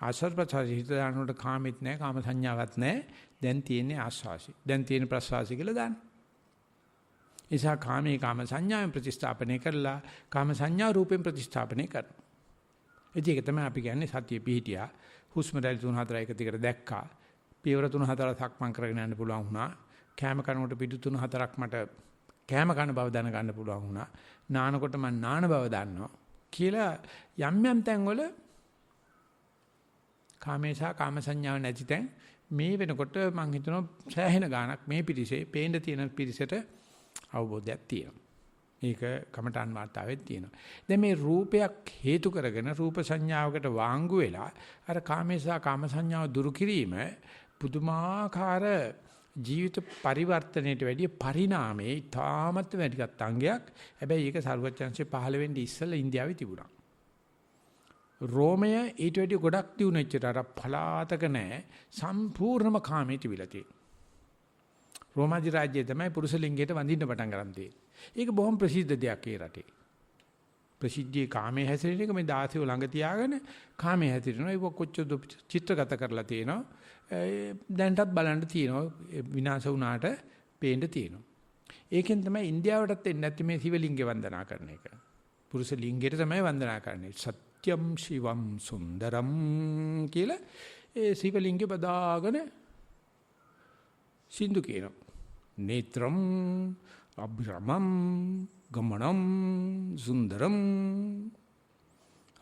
ආශ්‍රපචාරි හිත දානකොට කාමෙත් නැහැ, කාම සංඥාවක් නැහැ. දැන් තියෙන්නේ ආස්වාසි. දැන් තියෙන ප්‍රසවාසි කියලා දාන්න. නිසා කාමේ කාම සංඥාවෙන් ප්‍රතිස්ථාපනය කරලා කාම සංඥා රූපෙන් ප්‍රතිස්ථාපනය කරනවා. ඒක තමයි අපි කියන්නේ සතිය පිහිටියා. හුස්ම රැලි 3-4 එක දිගට දැක්කා. පියවර 3-4 සක්මන් කරගෙන යන්න පුළුවන් වුණා. කැම කනකොට පිටු 3-4ක් මට කැම කන බව දැන ගන්න පුළුවන් වුණා. නානකොට මම නාන බව දන්නවා කියලා යම් තැන්වල කාමේසා කාම සංඥාව නැති තැන් මේ වෙනකොට මම හිතනවා සෑහෙන ගාණක් මේ පිරිසේ පේන්න තියෙන පිරිසට අවබෝධයක් තියෙනවා. ඒක කමඨාන් මාතාවෙත් තියෙනවා. දැන් මේ රූපයක් හේතු කරගෙන රූප සංඥාවකට වාංගු වෙලා අර කාමේසා කාම සංඥාව දුරු කිරීම පුදුමාකාර ජීවිත පරිවර්තනයට වැඩිය පරිණාමයේ තාමත් වැඩිගත් අංගයක්. හැබැයි ඒක සර්වඥාන්සේ 15 වෙනි ඉස්සෙල්ලා ඉන්දියාවේ තිබුණා. රෝමය ඊට වැඩිය ගොඩක් දියුණු වෙච්චට අර පලාතක නැහැ සම්පූර්ණම කාමයේ තිබිලා තියෙනවා. රෝමාදි රාජ්‍යය තමයි පුරුෂ ලිංගයට වඳින්න පටන් ගන්න තියෙන්නේ. ඒක බොහොම ප්‍රසිද්ධ දෙයක් ඒ රටේ. ප්‍රසිද්ධියේ කාමයේ හැසිරෙන එක මේ 16 ළඟ තියාගෙන කාමයේ හැසිරෙනවා. ඒක කොච්චර චිත්‍රගත කරලා තියෙනවා. දැන්ටත් බලන්න තියෙනවා. විනාශ වුණාට පේන්න තියෙනවා. ඒකෙන් තමයි ඉන්දියාවටත් එන්නේ නැති මේ සිවලිංගේ වන්දනා කරන එක. පුරුෂ ලිංගයට තමයි වන්දනා කරන්නේ. සත්‍යම් ශිවම් සුන්දරම් කියලා ඒ සිවලිංගේ බදාගෙන සින්දු කියනවා. නේත්‍රම් අබ්‍රමම් ගමනම් සුන්දරම්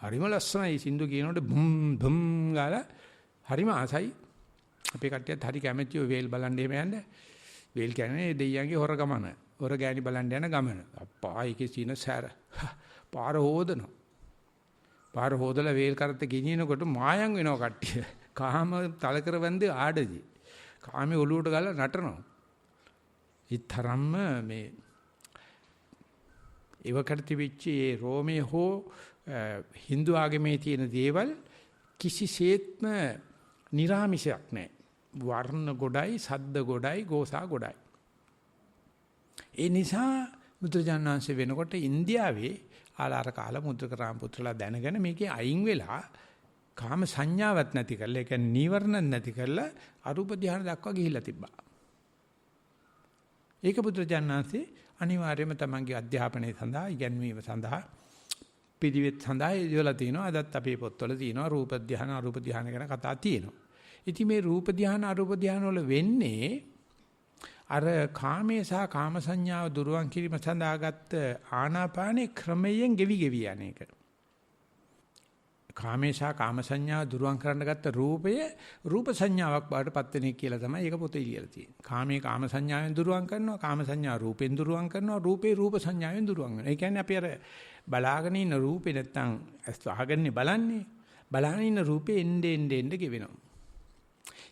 හරිම ලස්සනයි සින්දු කියනකොට බුම් බුම් ගාලා හරිම ආසයි. අපේ කට්ටියත් හරි කැමැති ඔය වේල් බලන්න එහෙම යන්න. වේල් කියන්නේ දෙයියන්ගේ හොර ගමන. හොර ගෑණි බලන්න යන ගමන. අප්පා ඒකේ සීන සැර. පාර හොදනවා. පාර හොදලා වේල් කරත් ගෙනියනකොට මායම් වෙනවා කට්ටිය. කාම තලකර වන්දේ ආඩදී. කාමේ ඔලුවට ගාලා නටනවා. ඊතරම්ම මේ ඒවකට තිබිච්ච ඒ රෝමයේ හෝ Hindu ආගමේ තියෙන දේවල් කිසිසේත්ම නිර්ාමිෂයක් නැහැ. වර්ණ ගොඩයි, සද්ද ගොඩයි, ගෝසා ගොඩයි. ඒ නිසා මුද්‍රජානංශ වෙනකොට ඉන්දියාවේ ආලාර කාල මුද්‍රකරාම පුත්‍රලා දැනගෙන මේකේ අයින් වෙලා කාම සංඥාවක් නැති කරලා ඒ කියන්නේ නීවරණ නැති කරලා අරූප ධ්‍යාන දක්වා ගිහිල්ලා තිබ්බා. ඒක බුදුරජාණන්සේ අනිවාර්යයෙන්ම තමන්ගේ අධ්‍යාපනයේ සඳහා ඉගැන්වීම සඳහා පිළිවෙත් සඳහා ඉදලා තිනවා. අදත් අපේ පොත්වල තියෙනවා රූප ධ්‍යාන අරූප ධ්‍යාන ගැන කතා තියෙනවා. ඉතින් මේ රූප ධ්‍යාන අරූප ධ්‍යාන වල වෙන්නේ අර කාමයේ සහ කාම සංඥාව දුරුවන් කිරීම සඳහා ගත්ත ආනාපානේ ක්‍රමයෙන් ගෙවි යන එක. කාමයේ සහ කාම සංඥාව දුරුවන් කරන්න ගත්ත රූපය රූප සංඥාවක් බවට පත් වෙන එක කියලා තමයි ඒක පොතේ ලියලා තියෙන්නේ. කාමයේ කාම සංඥාවෙන් දුරුවන් කරනවා, කාම සංඥා රූපෙන් දුරුවන් කරනවා, රූපේ රූප සංඥාවෙන් දුරුවන් වෙනවා. ඒ කියන්නේ අපි අර බලාගෙන ඉන්න රූපේ නැත්තම් අහගන්නේ බලන්නේ ඉන්න රූපේ එන්නේ ගෙවෙනවා.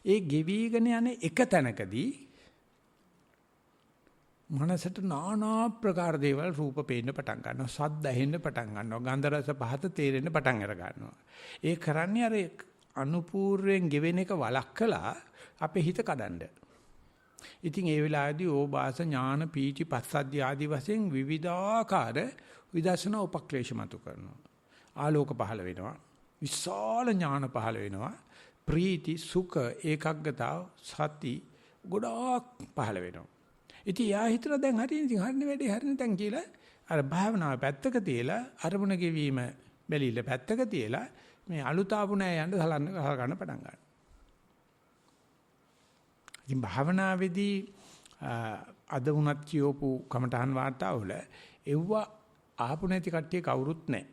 ඒ ගෙවිගෙන යන එක තැනකදී මනසට নানা ප්‍රකාර දේවල් රූප පේන්න පටන් ගන්නවා, ශබ්ද ඇහෙන්න පටන් ගන්නවා, ගන්ධ රස පහත තේරෙන්න පටන් අර ගන්නවා. ඒ කරන්නේ අර අනුපූර්වයෙන් ගෙවෙන එක වළක්කලා අපේ හිත කඩන්න. ඉතින් ඒ වෙලාවේදී ඕබාස ඥාන පීචි පස්සද්ධි ආදි වශයෙන් විවිධාකාර විදර්ශනා උපක්ලේශ මතු කරනවා. ආලෝක පහළ වෙනවා, විශාල ඥාන පහළ වෙනවා, ප්‍රීති සුඛ ඒකග්ගතාව සති ගොඩාක් පහළ වෙනවා. ඉතින් යා හිතන දැන් හරියනේ ඉතින් හරිනේ වැඩේ හරිනේ දැන් කියලා අර භාවනාව පැත්තක තියලා අරමුණ ගෙවීම බැලිල්ල පැත්තක තියලා මේ අලුත ආපු නෑ යන්න ගන්න පටන් ගන්නවා. ඉතින් භාවනාවේදී අද වුණත් කියවපු කමඨහන් වාර්තාවල එව්ව ආපු නැති කට්ටිය කවුරුත් නැහැ.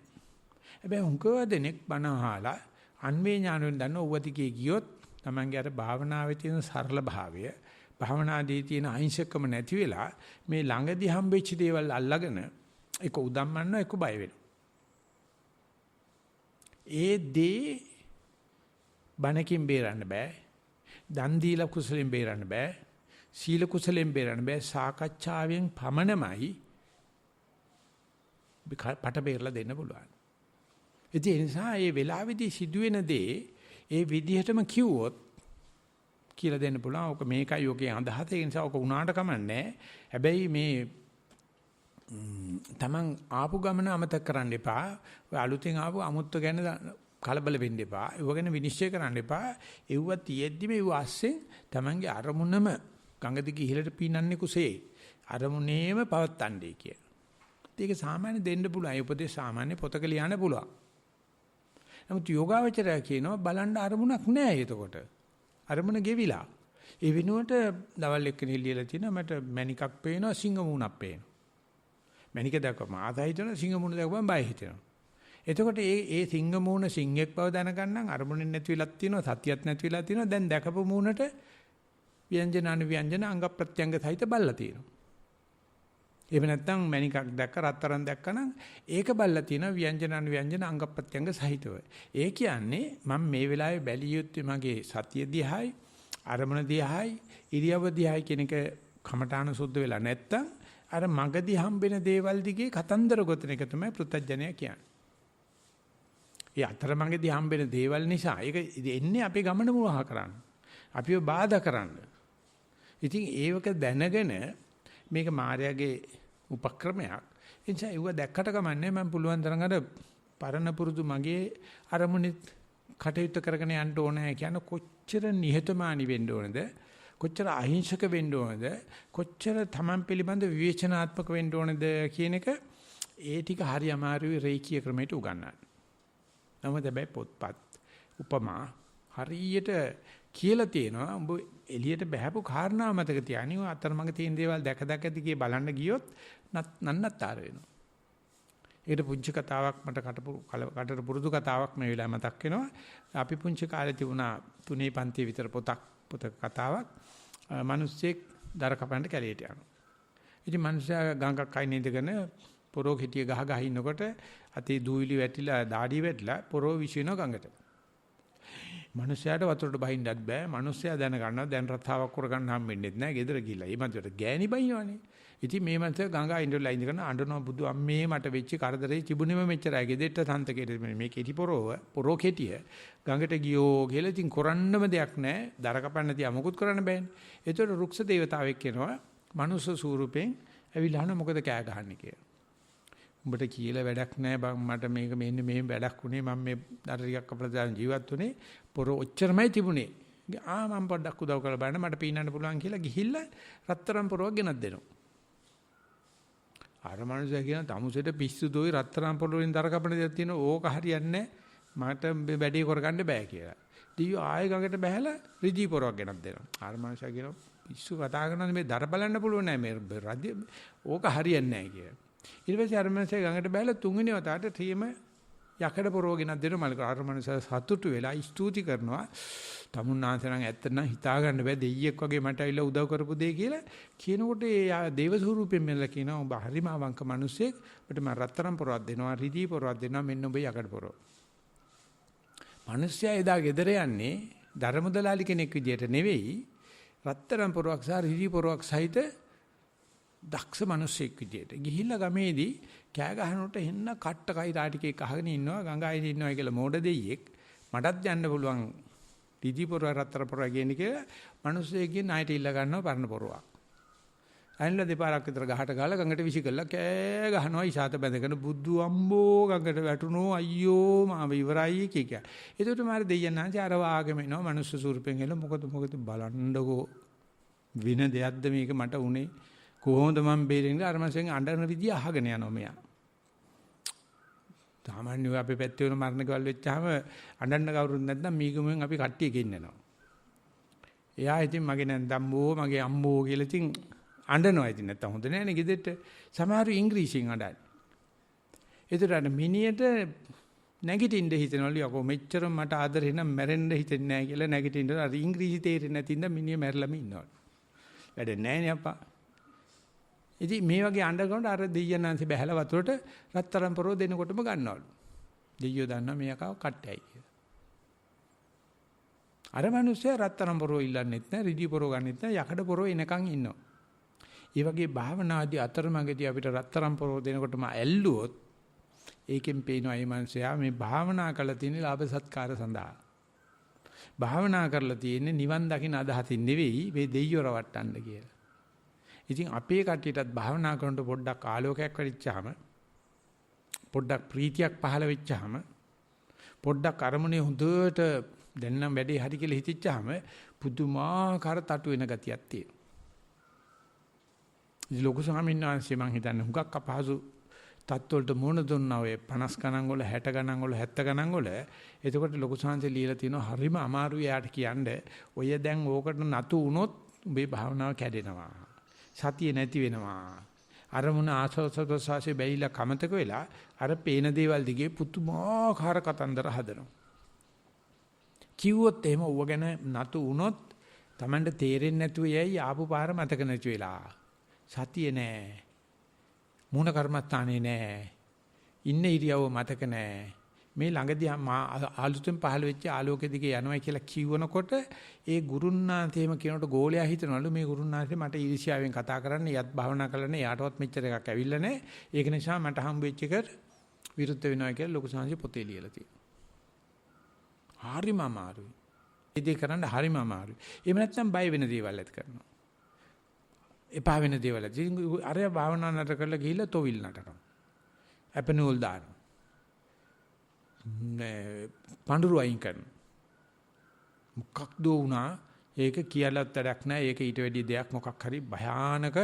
හැබැයි හුඟව දෙනෙක් බණ අහලා අන්වේ ඥානෙන් දන්න ඕවතිකේ ගියොත් Tamange අර භාවනාවේ තියෙන සරල භාවය භාවනාදී තියෙන අහිංසකම නැති වෙලා මේ ළඟදී හම්බෙච්ච දේවල් අල්ලගෙන ඒක උදම්මන්නවා ඒක බය වෙනවා. ඒ දේ බණකින් බේරන්න බෑ. දන් දීලා කුසලෙන් බේරන්න බෑ. සීල කුසලෙන් බේරන්න බෑ. සාකච්ඡාවෙන් පමණමයි පට බේරලා දෙන්න පුළුවන්. ඒ නිසා මේ වෙලාවේදී සිදුවෙන දේ ඒ විදිහටම කිව්වොත් කියලා දෙන්න පුළුවන්. ඔක මේකයි ඔකේ අදහස. ඒ නිසා ඔක උනාට කමන්නේ. හැබැයි මේ Taman ආපු ගමන අමතක කරන්න එපා. ඔය අලුතෙන් ආපු අමුත්ත ගැන කලබල වෙන්න එපා. ඒව ගැන විනිශ්චය කරන්න එපා. ඒව තියෙද්දි මේ වාස්යෙන් Tamanගේ අරමුණම ගඟ දිගේ ඉහළට පීනන්නේ කුසේ. අරමුණේම පවත්තන්නේ කිය. ඒක සාමාන්‍ය දෙන්න පුළුවන්. ඒ උපදේශ සාමාන්‍ය පොතක ලියන්න පුළුවන්. නමුත් යෝගාවචරය කියනවා බලන්න අරමුණක් නැහැ එතකොට. අරමුණ ගෙවිලා. ඒ වෙනුවට දවල් එක්කෙනෙක් ලියලා තිනවා මට මණිකක් පේනවා සිංහ මූණක් පේනවා. මණික දැක්කම ආසයි හිතෙනවා සිංහ මූණ දැක්කම බය හිතෙනවා. එතකොට ඒ සිංහ මූණ සිංහෙක් බව දැනගන්න අරමුණෙන් නැති වෙලක් තියෙනවා සතියක් නැති වෙලා තියෙනවා. දැන් දැකපු මූණට ව්‍යංජන අනුව්‍යංජන අංග ප්‍රත්‍යංග සහිත බල්ලා තියෙනවා. එහෙම නැත්නම් මණිකක් දැක්ක රත්තරන් දැක්කනම් ඒක බල්ලා තියෙනවා ව්‍යංජන අනුව්‍යංජන අංග ප්‍රත්‍යංග සහිතව. ඒ කියන්නේ මම මේ වෙලාවේ බැලිය යුත්තේ මගේ සතිය දිහායි අරමුණ දිහායි ඉරියව්ව දිහායි කියන එක කමඨාන සුද්ධ වෙලා නැත්තම් අර මගදී හම්බෙන දේවල් දිගේ කතන්දර ගොතන එක තමයි පෘථජ්ජනය කියන්නේ. ඒ අතරමඟදී හම්බෙන දේවල් නිසා ඒක එන්නේ අපේ ගමන මුවහ කරන්න. අපිව බාධා කරන්න. ඉතින් ඒක දැනගෙන මේක මායාවේ උපක්‍රමයක්. ඒ නිසා ඒව දැක්කට කමන්නේ මම පුළුවන් තරම් අර පරණ පුරුදු මගේ අරමුණෙත් කටයුතු කරගෙන යන්න ඕනේ කියන කොච්චර නිහතමානී වෙන්න ඕනද කොච්චර අහිංසක වෙන්න ඕනද කොච්චර Taman පිළිබඳ විවේචනාත්මක වෙන්න ඕනද කියන එක ඒ ටික හරි අමාරුයි රේකී ක්‍රමයට උගන්වන්න. නමුත් හැබැයි පොත්පත් උපමා හරියට කියලා තියෙනවා. උඹ එළියට බහැපු කාරණා මතක තියාගන්න. අතරමඟ තියෙන දේවල් දැක දැක දිගේ බලන්න ගියොත් නන්නත්තර වෙනවා. ඒකට පුංචි කතාවක් මට කටට පුරුදු කතාවක් මේ වෙලාවේ මතක් වෙනවා. අපි පුංචි කාලේ තිබුණා 3 පන්තියේ විතර පොත කතාවක්. මිනිස්සෙක් දර කපන්න කැලේට යනවා. ඉතින් මිනිස්සයා ගඟක් අයින ඉඳගෙන පොරෝ කෙටිය ගහ ඉන්නකොට අතේ දූවිලි වැටිලා දාඩිය වැටිලා පොරෝ විශ්ිනවා ගඟට. මිනිස්සයාට වතුරට බහින්නත් බෑ. මිනිස්සයා දැන ගන්නවා දැන් රතාවක් කරගන්න හම්බෙන්නේ නැහැ. ගෙදර ගිහලා. මේ මන්දට ගෑණි බයිනවනේ. ඉතින් මේ මන්දට ගඟ ඉඳලා ඉඳගෙන අඬනවා බුදු අම්මේ මට වෙච්ච කරදරේ තිබුණෙම මෙච්චරයි. ගෙදෙට්ට තන්තකේට මේ කෙටි පොරෝ කෙටිය ගඟට ගියෝ කියලා ඉතින් කරන්නම දෙයක් නැහැ. දර කපන්න තියා මොකුත් කරන්න බෑනේ. ඒතකොට රුක්ෂ දේවතාවෙක් කියනවා මනුස්ස ස්වරූපෙන් ඇවිල්ලා අහන මොකද කෑ ගහන්නේ කියලා. උඹට කියලා වැඩක් නැහැ බං මට මේක මෙන්න මේ වැඩක් උනේ මම මේ දර ටිකක් අපලා දාන ජීවත් උනේ පොර ඔච්චරමයි තිබුණේ මම පොඩ්ඩක් උදව් කරලා බලන්න මට පීනන්න පුළුවන් කියලා ගිහිල්ලා රත්තරන් පොරවක් ගෙනත් දෙනවා. අර මනුස්සයා කියන තමුසෙට පිස්සු දොයි රත්තරන් පොළොවෙන් දර කපන දෙයක් තියෙනවා. ඕක හරියන්නේ මට වැඩේ කරගන්න බෑ කියලා. දියෝ ආයෙ ගඟට බහැලා රිදී පොරවක් ගෙනත් දෙනවා. අර මනුස්සයා කියනවා පිස්සු කතා කරනවා මේ දර බලන්න පුළුවන් නෑ මේ රජ ඕක හරියන්නේ නෑ කියලා. ඊට පස්සේ අර මනුස්සයා ගඟට බහැලා තුන්වෙනි වතාවට ටීම යකඩ පොරව ගෙනත් දෙනවා. මල්ක අර මනුස්සයා සතුටු වෙලා ස්තුති කරනවා. තමුන්නාන්සේ නම් ඇත්ත නම් හිතා ගන්න බෑ දෙයියෙක් වගේ මට ඇවිල්ලා උදව් කරපු දෙය කියලා කියනකොට ඒ දේව ස්වරූපයෙන් මෙල්ල කියනවා ඔබ හරිම අවංක මිනිස්සෙක්. ඔබට මම රත්තරන් පොරවක් දෙනවා රිදී පොරවක් දෙනවා මෙන්න ඔබ යකඩ පොරව. මිනිස්සයා එදා ගෙදර යන්නේ ධර්මදලාලි කෙනෙක් විදියට නෙවෙයි රත්තරන් පොරවක් සහ රිදී පොරවක් සහිත දක්ෂ මිනිස්සෙක් විදියට. ගිහිල්ලා ගමේදී කෑ ගහනකොට එන්න කට්ටකයි තාටිකේ අහගෙන ඉන්නවා ගංගායිනේ ඉන්නවා කියලා මෝඩ දෙයියෙක් මටත් යන්න පුළුවන් රිදී පොරව රත්තර පොරව කියන්නේ කියලා මිනිස්සෙක්ගේ ණයට ඉල්ල ගන්නවා පරණ පොරවක්. අයින්ලා දෙපාරක් විතර ගහට ගාලා ගඟට විසි කළා කෑ ගහනවා ඉසాత බැඳගෙන බුදු අම්බෝ ගඟට වැටුණෝ අයියෝ මාව ඉවරයි කිය. ඒකට මාර දෙයයන් ආන්සේ අර වාගෙම එනවා මනුස්ස ස්වරූපෙන් එළ මොකද බලන්නකෝ වින දෙයක්ද මේක මට උනේ කොහොමද මම බේරෙන්නේ අර මනුස්සෙන් අඬන විදිය අහගෙන යනවා මෙයා. සාමාන්‍යව අපේ පැත්තේ වෙන මරණ කවල් වෙච්චාම අඬන්න කවුරුත් නැත්නම් මීගමුවෙන් අපි කට්ටිය ගෙන්නනවා. එයා ඉතින් මගේ නැන්දම්බෝ මගේ අම්බෝ කියලා ඉතින් අඬනවා ඉතින් නැත්තම් හොඳ නෑනේ ගෙදෙට්ට. සමහරව ඉංග්‍රීසියෙන් අඬන්නේ. ඒතර අර මිනියට නැගිටින්න හිතනවලු යකෝ මෙච්චර මට ආදරේ නම් මැරෙන්න හිතෙන්නේ නෑ කියලා නැගිටින්න අර ඉංග්‍රීසි තේරෙන්නේ නැති ඉඳන් මිනිහ මැරලම ඉන්නවලු. වැඩ නෑනේ අප්පා. ඉතින් මේ වගේ අඬනකොට අර දෙයයන්ාන්සේ බහැලා වතුරට රත්තරන් පොරව දෙනකොටම ගන්නවලු. දෙයියෝ දන්නවා මේ යකව කට්ටයයි කියලා. අර මිනිස්සයා රත්තරන් පොරව ඉල්ලන්නෙත් නෑ රිදී පොරව ගන්නෙත් නෑ යකඩ පොරව එනකන් ඉන්නවා. ඒ වගේ භාවනාදී අතරමඟදී අපිට රත්තරන් පොරව දෙනකොටම ඇල්ලුවොත් ඒකෙන් පේනවා මේ මිනිස්සයා මේ භාවනා කරලා තියෙන ලාභ සත්කාර සඳහා. භාවනා කරලා තියෙන්නේ නිවන් දකින්න අදහසින් නෙවෙයි මේ දෙයියෝ රවට්ටන්න කියලා. ඉතින් අපේ කට්ටියටත් භාවනා කරනකොට පොඩ්ඩක් ආලෝකයක් වැඩිච්චාම පොඩ්ඩක් ප්‍රීතියක් පහළ වෙච්චාම පොඩ්ඩක් අරමුණේ හොඳට දැන් නම් වැඩේ හරි කියලා හිතෙච්චාම පුදුමාකාර තටු වෙන ගතියක් තියෙනවා. ඉතින් ලොකු ස්වාමීන් වහන්සේ මං හිතන්නේ හුඟක් අපහසු තත්ත්වවලට මුහුණ දුන්නා ඔය 50 ගණන් වල 60 ගණන් වල 70 ගණන් වල. එතකොට ලොකු ස්වාමීන් ලියලා තිනවා හරිම අමාරුයි යාට කියන්නේ ඔය දැන් ඕකට නතු වුණොත් උඹේ භාවනාව කැඩෙනවා. සතිය නැති වෙනවා. අරමුණ ආසවසවසාසේ බැලිලා කමතක වෙලා අර පේන දේවල් දිගේ පුදුමාකාර කතන්දර හදනවා. කිව්වොත් එහෙම ඌව ගැන නතු වුණොත් Tamanට තේරෙන්නේ නැතුව යයි ආපු පාර මතක නැති වෙලා. සතිය නෑ. මූණ කර්මස්ථානේ නෑ. ඉන්න ඉරියව්ව මතක නෑ. මේ ළඟදී ආලුතෙන් පහළ වෙච්ච ආලෝකෙ දිගේ යනවා කියලා කියවනකොට ඒ ගුරුන්නාන්තේම කියනකොට ගෝලයා හිතනවලු මේ ගුරුන්නාන්තේ මට ඊර්ෂ්‍යාවෙන් කතා කරන්න යත් භාවනා කරලා නේ යාටවත් මෙච්චර එකක් ඇවිල්ලා නැහැ. ඒක නිසා මට හම්බ වෙච්ච එකට විරුද්ධ වෙනවා කියලා ලොකු සංහසේ පොතේ ලියලා තියෙනවා. හරිම අමාරුයි. ඒ දේ කරන්න හරිම අමාරුයි. එහෙම නැත්නම් බය වෙන දේවල් ඇති කරනවා. එපා වෙන දේවල් ඇති. අර භාවනා නතර කරලා ගිහිල්ලා තොවිල් නටනවා. අපනෝල් දානවා. පඳුරු අයින් කරන මොකක්ද වුණා ඒක කියලාත් වැඩක් නැහැ ඒක ඊට වැඩි දෙයක් මොකක් හරි භයානක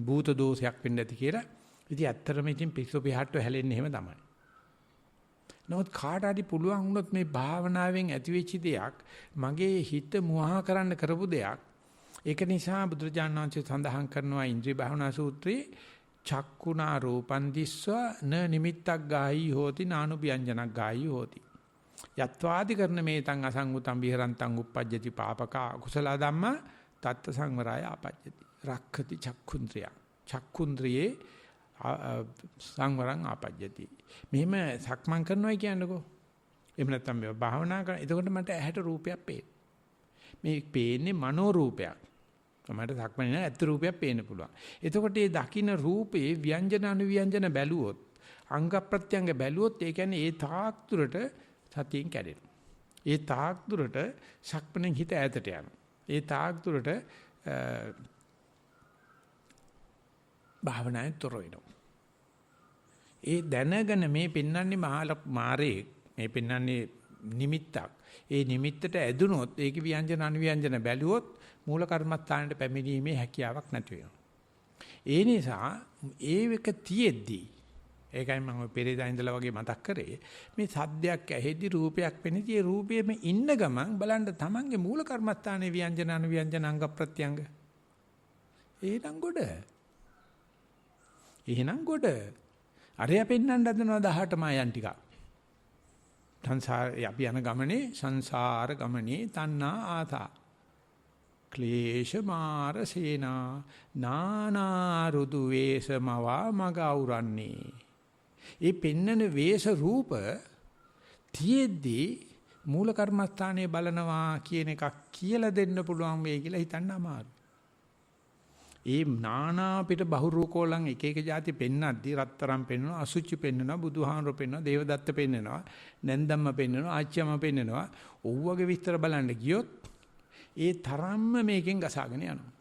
භූත දෝෂයක් වෙන්න ඇති කියලා ඉතින් ඇත්තටම ඉතින් පිස්සු පිහට්ටු හැලෙන්නේ එහෙම තමයි. නමුත් කාට හරි පුළුවන් වුණොත් මේ භාවනාවෙන් ඇතිවෙච්ච දෙයක් මගේ හිත මුවහා කරන්න කරපු දෙයක් ඒක නිසා බුදුරජාණන් වහන්සේ සඳහන් කරනවා ඉන්ද්‍රිය භාවනා සූත්‍රයේ චක්කුණා රූපං දිස්වා න නිමිත්තක් ගායි හෝති නානුපියංජනක් ගායි හෝති යත්වාදි කරන මේතං අසංගුතං විහරන්තං uppajjati පාපකා කුසල ධම්මා තත්ත සංවරය ආපජ්ජති රක්ඛති චක්කුන්ද්‍රිය චක්කුන්ද්‍රියේ සංවරං ආපජ්ජති මෙහෙම සක්මන් කරනවා කියන්නකෝ එහෙම නැත්නම් මේ භාවනා කරන එතකොට මට ඇහැට රූපයක් පේන මේ පේන්නේ මනෝ රූපයක් තමයි සක්මනේ නෑ ඇත්ත රූපයක් පේන්න පුළුවන්. එතකොට මේ දකින්න රූපේ ව්‍යංජන අනුව්‍යංජන බැලුවොත් අංග ප්‍රත්‍යංග බැලුවොත් ඒ කියන්නේ ඒ තාක් දුරට සතියෙන් කැඩෙනවා. ඒ තාක් දුරට සක්මනේ හිත ඈතට යනවා. ඒ තාක් දුරට භාවනාවේ තොර වෙනවා. ඒ දැනගෙන මේ පෙන්වන්නේ මාරේ මේ පෙන්වන්නේ නිමිත්තක්. ඒ නිමිත්තට ඇදුනොත් ඒක ව්‍යංජන අනුව්‍යංජන බැලුවොත් මූල කර්මස්ථානයේ පැමිණීමේ හැකියාවක් නැති වෙනවා. ඒ නිසා ඒක තියෙද්දී ඒකයි මම පෙරේදා ඉඳලා වගේ මතක් කරේ මේ සද්දයක් ඇහෙද්දි රූපයක් පෙනෙද්දි ඒ රූපයේම ඉන්න ගමන් බලන්න තමන්ගේ මූල කර්මස්ථානයේ ව්‍යංජන අනුව්‍යංජන අංග ප්‍රත්‍යංග එහෙනම් ගොඩ අරය පෙන්නන්න හදනවා 18 මායන් ටික සංසාරේ අපි යන ගමනේ සංසාර ගමනේ තණ්හා ආසා ක්ලේශ මාර සේනා නානා රුදු වේසමවා මග අවරන්නේ ඒ පෙන්නන වේස රූප තියෙද්දී මූල කර්මස්ථානයේ බලනවා කියන එකක් කියලා දෙන්න පුළුවන් වෙයි කියලා හිතන්න අමාරුයි. ඒ නානා පිට බහුරූකෝලං එක එක જાති පෙන්නද්දී රත්තරම් පෙන්නනවා අසුචි පෙන්නනවා බුදුහාමර පෙන්නනවා දේවදත්ත පෙන්නනවා නැන්දම්ම පෙන්නනවා ආච්චියම පෙන්නනවා ඔව්වගේ විස්තර බලන්න ගියොත් ඒ තරම්ම මේකෙන් ගසාගෙන යනවා.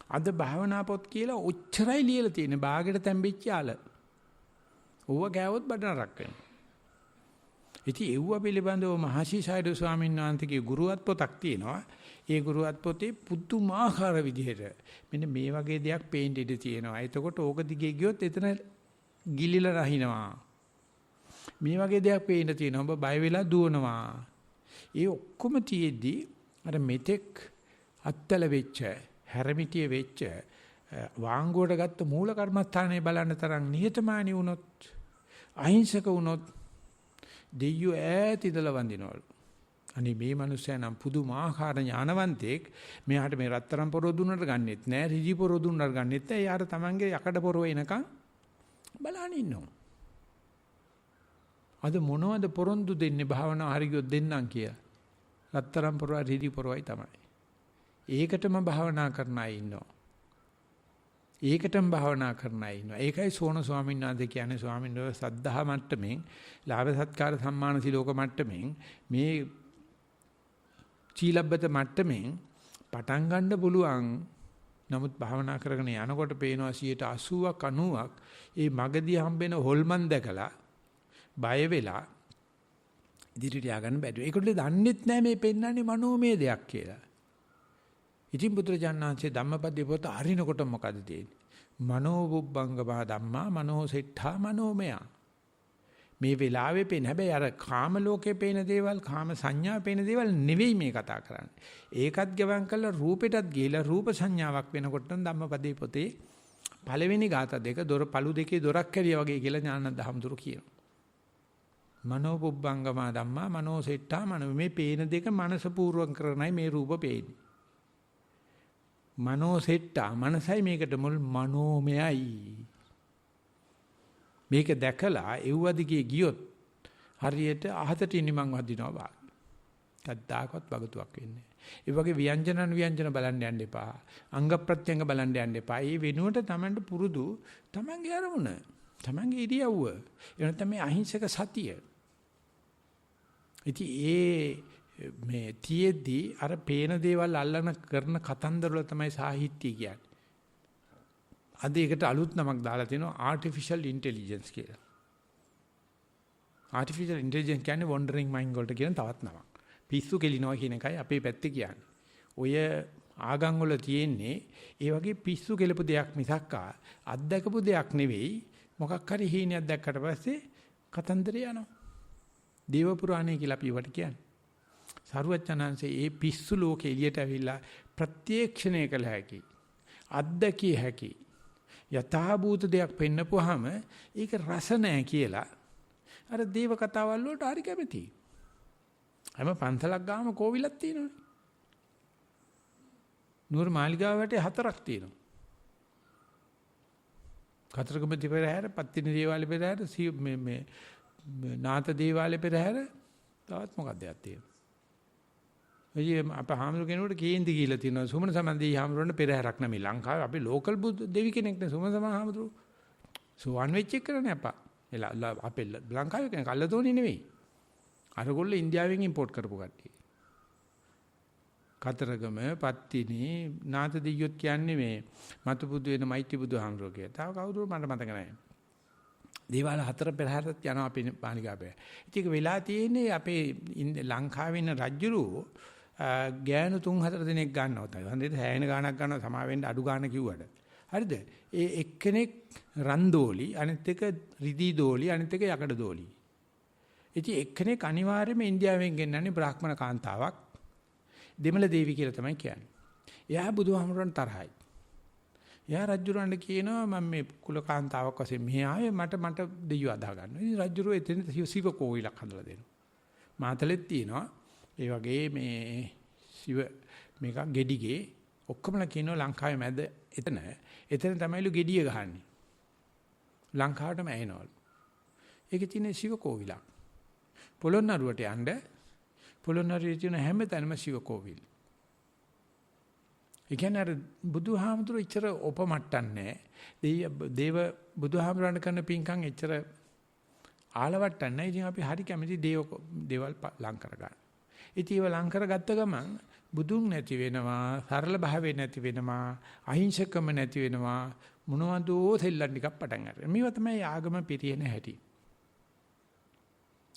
අද භාවනා පොත් කියලා ඔච්චරයි ලියලා තියෙන්නේ බාගෙට තැම්බෙච්ච ආල. ඌව ගෑවොත් බඩනරක් වෙනවා. ඉතින් ඒව පිළිබඳව මහසිසයිඩ් ස්වාමීන් වහන්සේගේ ගුරුවත් පොතක් තියෙනවා. ඒ ගුරුවත් පොතේ පුදුමාකාර විදිහට මෙන්න මේ වගේ දෙයක් පේන්න ඉඩ තියෙනවා. එතකොට ඕක දිගේ ගියොත් එතන ගිලිලා රහිනවා. මේ වගේ දෙයක් පේන්න තියෙනවා. ඔබ බය වෙලා දුවනවා. ඒ ඔක්කොම තියෙද්දී අර මෙතෙක් අත්තල වෙච්ච, හැරමිටිය වෙච්ච, වාංගුවට ගත්ත මූල කර්මස්ථානයේ බලන්න තරම් නිහතමානී වුණොත්, අහිංසක වුණොත් දෙයියෝ ඈත ඉඳලා වඳිනවලු. අනේ මේ මිනිස්සයා නම් පුදුමාකාර ඥානවන්තයෙක්. මෙයාට මේ රත්තරන් පොරව දුන්නට ගන්නෙත් නෑ, රිජි පොරව දුන්නට ගන්නෙත් නෑ. යාර තමන්ගේ යකඩ පොරව එනකන් බලන්න ඉන්නවා. අද මොනවද පොරොන්දු දෙන්නේ භාවනාව හරි ගියොත් දෙන්නම් කියලා. රත්තරන් පොරව රිජි පොරවයි තමයි. ඒකටම භාවනා කරන අය ඉන්නවා. ඒකටම භාවනා කරන අය ඉන්නවා. ඒකයි සෝන ස්වාමීන් වහන්සේ කියන්නේ ස්වාමීන් වහන්සේ සද්ධා මට්ටමින්, ලාභ සත්කාර සම්මාන සිලෝක මට්ටමින් මේ චීලබ්බත මට්ටමින් පටන් ගන්න පුළුවන්. නමුත් භාවනා කරගෙන යනකොට පේනවා 80ක් 90ක් ඒ මගදී හම්බෙන හොල්මන් දැකලා බය වෙලා ඉදිරියට ය아가න්න බැහැ. ඒකට දන්නෙත් නැහැ මේ පෙන්වන්නේ මනෝමය දෙයක් කියලා. ඉතින් බුදුරජාණන්සේ ධම්මපදයේ පොත අරිනකොට මොකද තියෙන්නේ? මනෝබුබ්බංගමා ධම්මා මනෝසෙට්ඨා මනෝමය. මේ වෙලාවේ පේන හැබැයි අර කාම ලෝකේ පේන දේවල්, කාම සංඥා පේන දේවල් නෙවෙයි මේ කතා කරන්නේ. ඒකත් ගවන් කළා රූපෙටත් ගිහිලා රූප සංඥාවක් වෙනකොට ධම්මපදයේ පොතේ පළවෙනි ગાථා දෙක දොර පළු දෙකේ දොරක් කැරියා වගේ කියලා ඥානන්ද හඳුරු කියනවා. මනෝබුබ්බංගමා ධම්මා මනෝසෙට්ඨා මනෝ මේ පේන දෙක මනස පූර්වම් කරනයි මේ රූප පේන්නේ. මනෝසෙට්ටා මනසයි මේකට මුල් මනෝමයයි. මේක දැකලා එව්වදිගේ ගියොත් හරියට අහතට ඉනිමන් වදිනවා වාගේ. කද්දාකවත් වගතුවක් වෙන්නේ නැහැ. ඒ වගේ ව්‍යංජන බලන්න යන්න එපා. අංග ප්‍රත්‍යංග බලන්න යන්න එපා. මේ වෙනුවට Tamanට පුරුදු Tamanගේ අරමුණ, Tamanගේ ඉරියව්ව. එන තමයි අහිංසක සතිය. ඉතින් මේ තියේදී අර පේන දේවල් අල්ලන කරන කතන්දර වල තමයි සාහිත්‍ය කියන්නේ. අද ඒකට අලුත් නමක් දාලා තිනවා artificial intelligence කියලා. artificial intelligence කියන්නේ wandering mind වලට කියන තවත් නමක්. පිස්සු කෙලිනවා කියන එකයි අපේ පැත්තේ කියන්නේ. ඔය ආගම් වල තියෙන්නේ ඒ වගේ පිස්සු කෙලපු දෙයක් මිසක් අත්දකපු දෙයක් නෙවෙයි. මොකක් හරි හීනයක් දැක්කට පස්සේ කතන්දරය යනවා. දේව පුරාණය කියලා අපි වට කියන්නේ. සරුවචනංශේ ඒ පිස්සු ලෝකේ එළියට ඇවිල්ලා ප්‍රත්‍යක්ෂණය කළ හැකි අද්දකිය හැකි යථාභූත දෙයක් පෙන්නපුවාම ඒක රස නැහැ කියලා අර දේව කතාවල් වලට හරි කැමතියි. හැම පන්සලක් ගාම කෝවිලක් තියෙනවනේ. නුවර මාලිගාව වටේ 4ක් තියෙනවා. කතරගම දෙපෙරහැර, පත්තිනි දේවාලේ පෙරහැර, මේ නාත දේවාලේ පෙරහැර තවත් මොකක්ද තියෙනවා. එයි අප හාමුදුර කෙනෙකුට කේන්ති කියලා තියෙනවා. සුමන සමන්දී හාමුදුරන්ට පෙරහැරක් නැමේ ලංකාවේ අපි ලෝකල් දෙවි කෙනෙක් නේ සුමන සමන් හාමුදුරුවෝ. සුවන් වෙච්ච එක කරන්නේ අපා. එලා අපේ ලංකාවේ කෙනෙක් කල්ලතෝනේ නෙවෙයි. අරගොල්ලෝ ඉන්දියාවෙන් ඉම්පෝට් කරපු කට්ටිය. කතරගම, පත්තිනි, නාත දෙයියොත් කියන්නේ මේ මතු බුදු වෙන මෛත්‍රී බුදු හාමුදුරුවෝ කියලා. තව කවුරුර මට මතක නැහැ. දේවාල 4 පෙරහැරත් යනවා අපේ පාලිකාවේ. ඉතින් ඒක වෙලා තියෙන්නේ අපේ ලංකාවේ ඉන්න රජුරෝ ගෑනු 3-4 දිනක් ගන්නවා තමයි. හන්දේ හැයෙන ගාණක් ගන්නවා සමා වෙන්න අඩු ගාණ කිව්වට. හරිද? ඒ එක්කෙනෙක් රන්දෝලි, අනිත් එක රිදී දෝලි, අනිත් එක යකඩ දෝලි. ඉතින් එක්කෙනෙක් අනිවාර්යයෙන්ම ඉන්දියාවෙන් ගෙන්නන්නේ බ්‍රාහ්මණ කාන්තාවක්. දෙමළ දේවි කියලා තමයි කියන්නේ. එයා බුදුහාමුදුරන් තරහයි. එයා රජුරන්ට කියනවා මම මේ කුල කාන්තාවක් වශයෙන් මෙහි ආවේ මට දෙයියෝ අදා ගන්නවා. ඉතින් රජුරෝ එතන සිව කෝවිලක් හදලා දෙනවා. මාතලෙත් තියෙනවා. ඒ වගේ මේ සිව මේක ගෙඩිගේ ඔක්කොමලා කියනවා ලංකාවේ මැද එතන තමයිලු ගෙඩිය ගහන්නේ. ලංකාවටම ඇහෙනවලු. ඒකේ තියෙන සිව කෝවිලක්. පොළොන්නරුවට යන්න පොළොන්නරුවේ තියෙන හැම තැනම සිව කෝවිල්. ඒ කියන්නේ අර බුදුහාමුදුරු ඉච්චර ඔපමට්ටන්නේ නැහැ. දේව බුදුහාමුදුරන් කරන පින්කම් ඉච්චර ආලවට්ටන්නේ නැහැ. ඉතින් අපි හරි කැමති දේවල් ලං කරගන්න. ඉතින් ඒව ලං කරගත්ත ගමන් බුදුන් නැති වෙනවා, සරල භාවය නැති වෙනවා, අහිංසකම නැති වෙනවා, මොනවදෝ සෙල්ලම් ටිකක් පටන් ගන්නවා. මේවා තමයි ආගම පිරියන හැටි.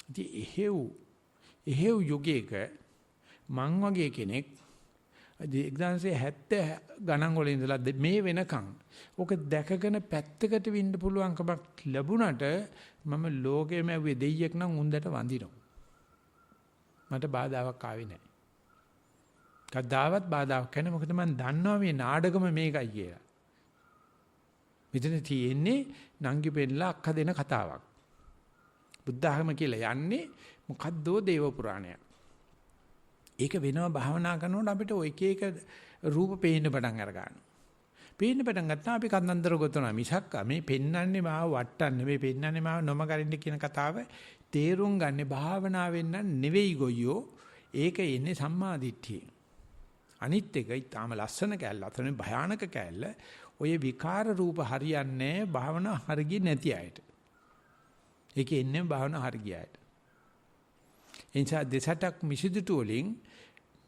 ඉතින් එහෙව් යුගයක මං වගේ කෙනෙක් 1970 ගණන් වල ඉඳලා මේ වෙනකන් ඕක දැකගෙන පැත්තකට වින්න පුළුවන්කමක් ලැබුණට මම ලෝකෙම ඇව්වේ දෙයියෙක් නම් උන්දට වඳිනවා. මට බාධාවක් ආවේ නැහැ. කද්දාවත් බාධාවක් නැහැ. මොකද මම දන්නවා මේ නාඩගම මේකයි කියලා. මෙතන තියෙන්නේ නංගි පෙන්ලා අක්ක දෙන කතාවක්. බුද්ධ ආගම කියලා යන්නේ මොකද්දෝ දේව පුරාණයක්. ඒක වෙනව භාවනා කරනකොට අපිට ඔය එක රූප පේන්න පටන් අර ගන්නවා. පේන්න පටන් ගත්තා අපි කන්දන්තර ගොතනවා මිසක් මේ පෙන්වන්නේ මාව වට්ටන්න මේ පෙන්වන්නේ මාව නොමගරින්න කියන කතාව තේරුම් ගන්න භාවනාවෙන් නෙවෙයි ගොයියෝ. ඒක එන්නේ සම්මාදිට්ඨිය. අනිත් එක ඊටාම ලස්සන කැලල අතන භයානක කැලල ඔය විකාර රූප හරියන්නේ භාවනා හරිය නැති අයට. ඒක එන්නේ භාවනා හරිය අයට. එනිසා දෙසටක් මිසිදුතු වලින්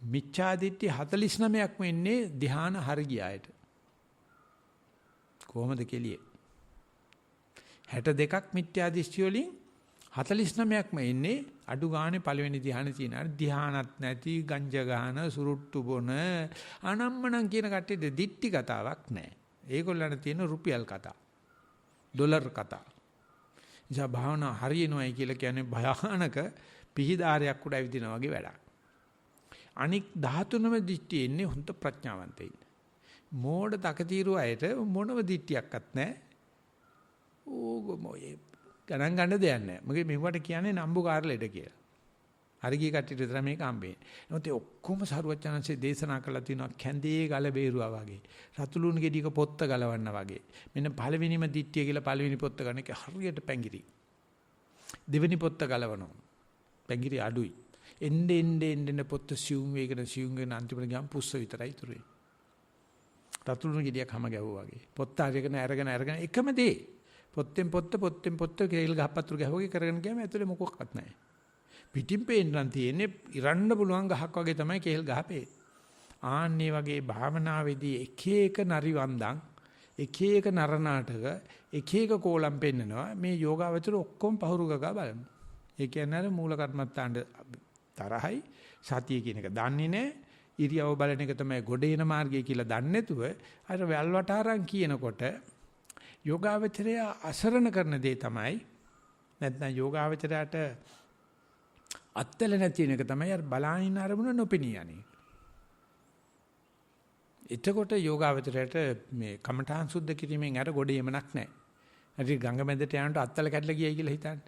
මිච්ඡාදිට්ඨි 49ක් වෙන්නේ ධ්‍යාන හරියට. කොහොමද කෙලියේ? 62ක් මිත්‍යාදිෂ්ඨි වලින් 49ක්ම එන්නේ අඩු ගානේ පළවෙනි ධ්‍යානෙ තියෙන. ධ්‍යානත් නැති ගංජ ගහන සුරුට්ටු බොන අනම්මනම් කියන කට්ටියට දිට්ටි කතාවක් නැහැ. ඒගොල්ලන්ට තියෙන රුපියල් කතා. ඩොලර් කතා. ඉතින් භාවනා හරියනවායි කියලා කියන්නේ භයානක පිහිදාරයක් උඩ ඇවිදිනා වගේ වැඩක්. අනික් 13ම දිට්ඨිය එන්නේ හොඳ ප්‍රඥාවන්තයින්. මෝඩ තකතිරු අයට මොනම දිට්ඨියක්වත් නැහැ. ඕගොමෝයේ ගණන් ගන්න දෙයක් නැහැ. මගේ මෙවට කියන්නේ නම්බුකාර ලෙඩ කියලා. හරි ගිය කට්ටියට විතර මේක හම්බෙන්නේ. නමුත් ඒ ඔක්කොම සරුවචනන්සේ දේශනා කළා තියෙනවා කැඳේ ගල බේරුවා වගේ. රතුළුණු ගෙඩියක පොත්ත ගලවන්න වගේ. මෙන්න පළවෙනිම දිට්ඨිය කියලා පළවෙනි පොත්ත ගන්න එක හරියට පැංගිරි. දෙවෙනි පොත්ත ගලවනවා. පැංගිරි අඩුයි. එන්නේ පොත්ත සියුම් වේගන අන්තිමට ගියාම පුස්ස විතරයි ඉතුරු වෙන්නේ. රතුළුණු ගෙඩියක් හැම ගැහුවා වගේ. පොත්ත අරගෙන එකම දේ. පොත්තෙන් පොත්ත කේල් ගහපත්තු ගහවගේ කරගෙන ගියාම ඇතුලේ මොකක්වත් නැහැ. පිටින් පේන්න තියෙන්නේ ඉරන්න පුළුවන් ගහක් වගේ තමයි කේල් ගහපේ. ආන්නේ වගේ භාවනාවේදී එක එක නරිවන්දන් එක එක නරනාටක එක එක කෝලම් පෙන්නනවා. මේ යෝගාවචර ඔක්කොම පහුරු ගගා බලමු. ඒ කියන්නේ අර මූල කර්මත්තාන්ට තරහයි සතිය කියන එක දන්නේ නැහැ. ඉරියව බලන එක තමයි ගොඩේන මාර්ගය කියලා දන්නේ නැතුව අර වැල්වටාරම් කියනකොට යෝගාවචරය අසරණ කරන දේ තමයි නැත්නම් යෝගාවචරයට අත්තල නැති එක තමයි අර බලානින් අරමුණ නොපෙනී යන්නේ. එතකොට යෝගාවචරයට මේ කමඨාන් සුද්ධ කිරීමෙන් අර ගොඩේමනක් නැහැ. හරි ගංග මැදට යනකොට අත්තල කැඩලා ගියයි කියලා හිතන්න.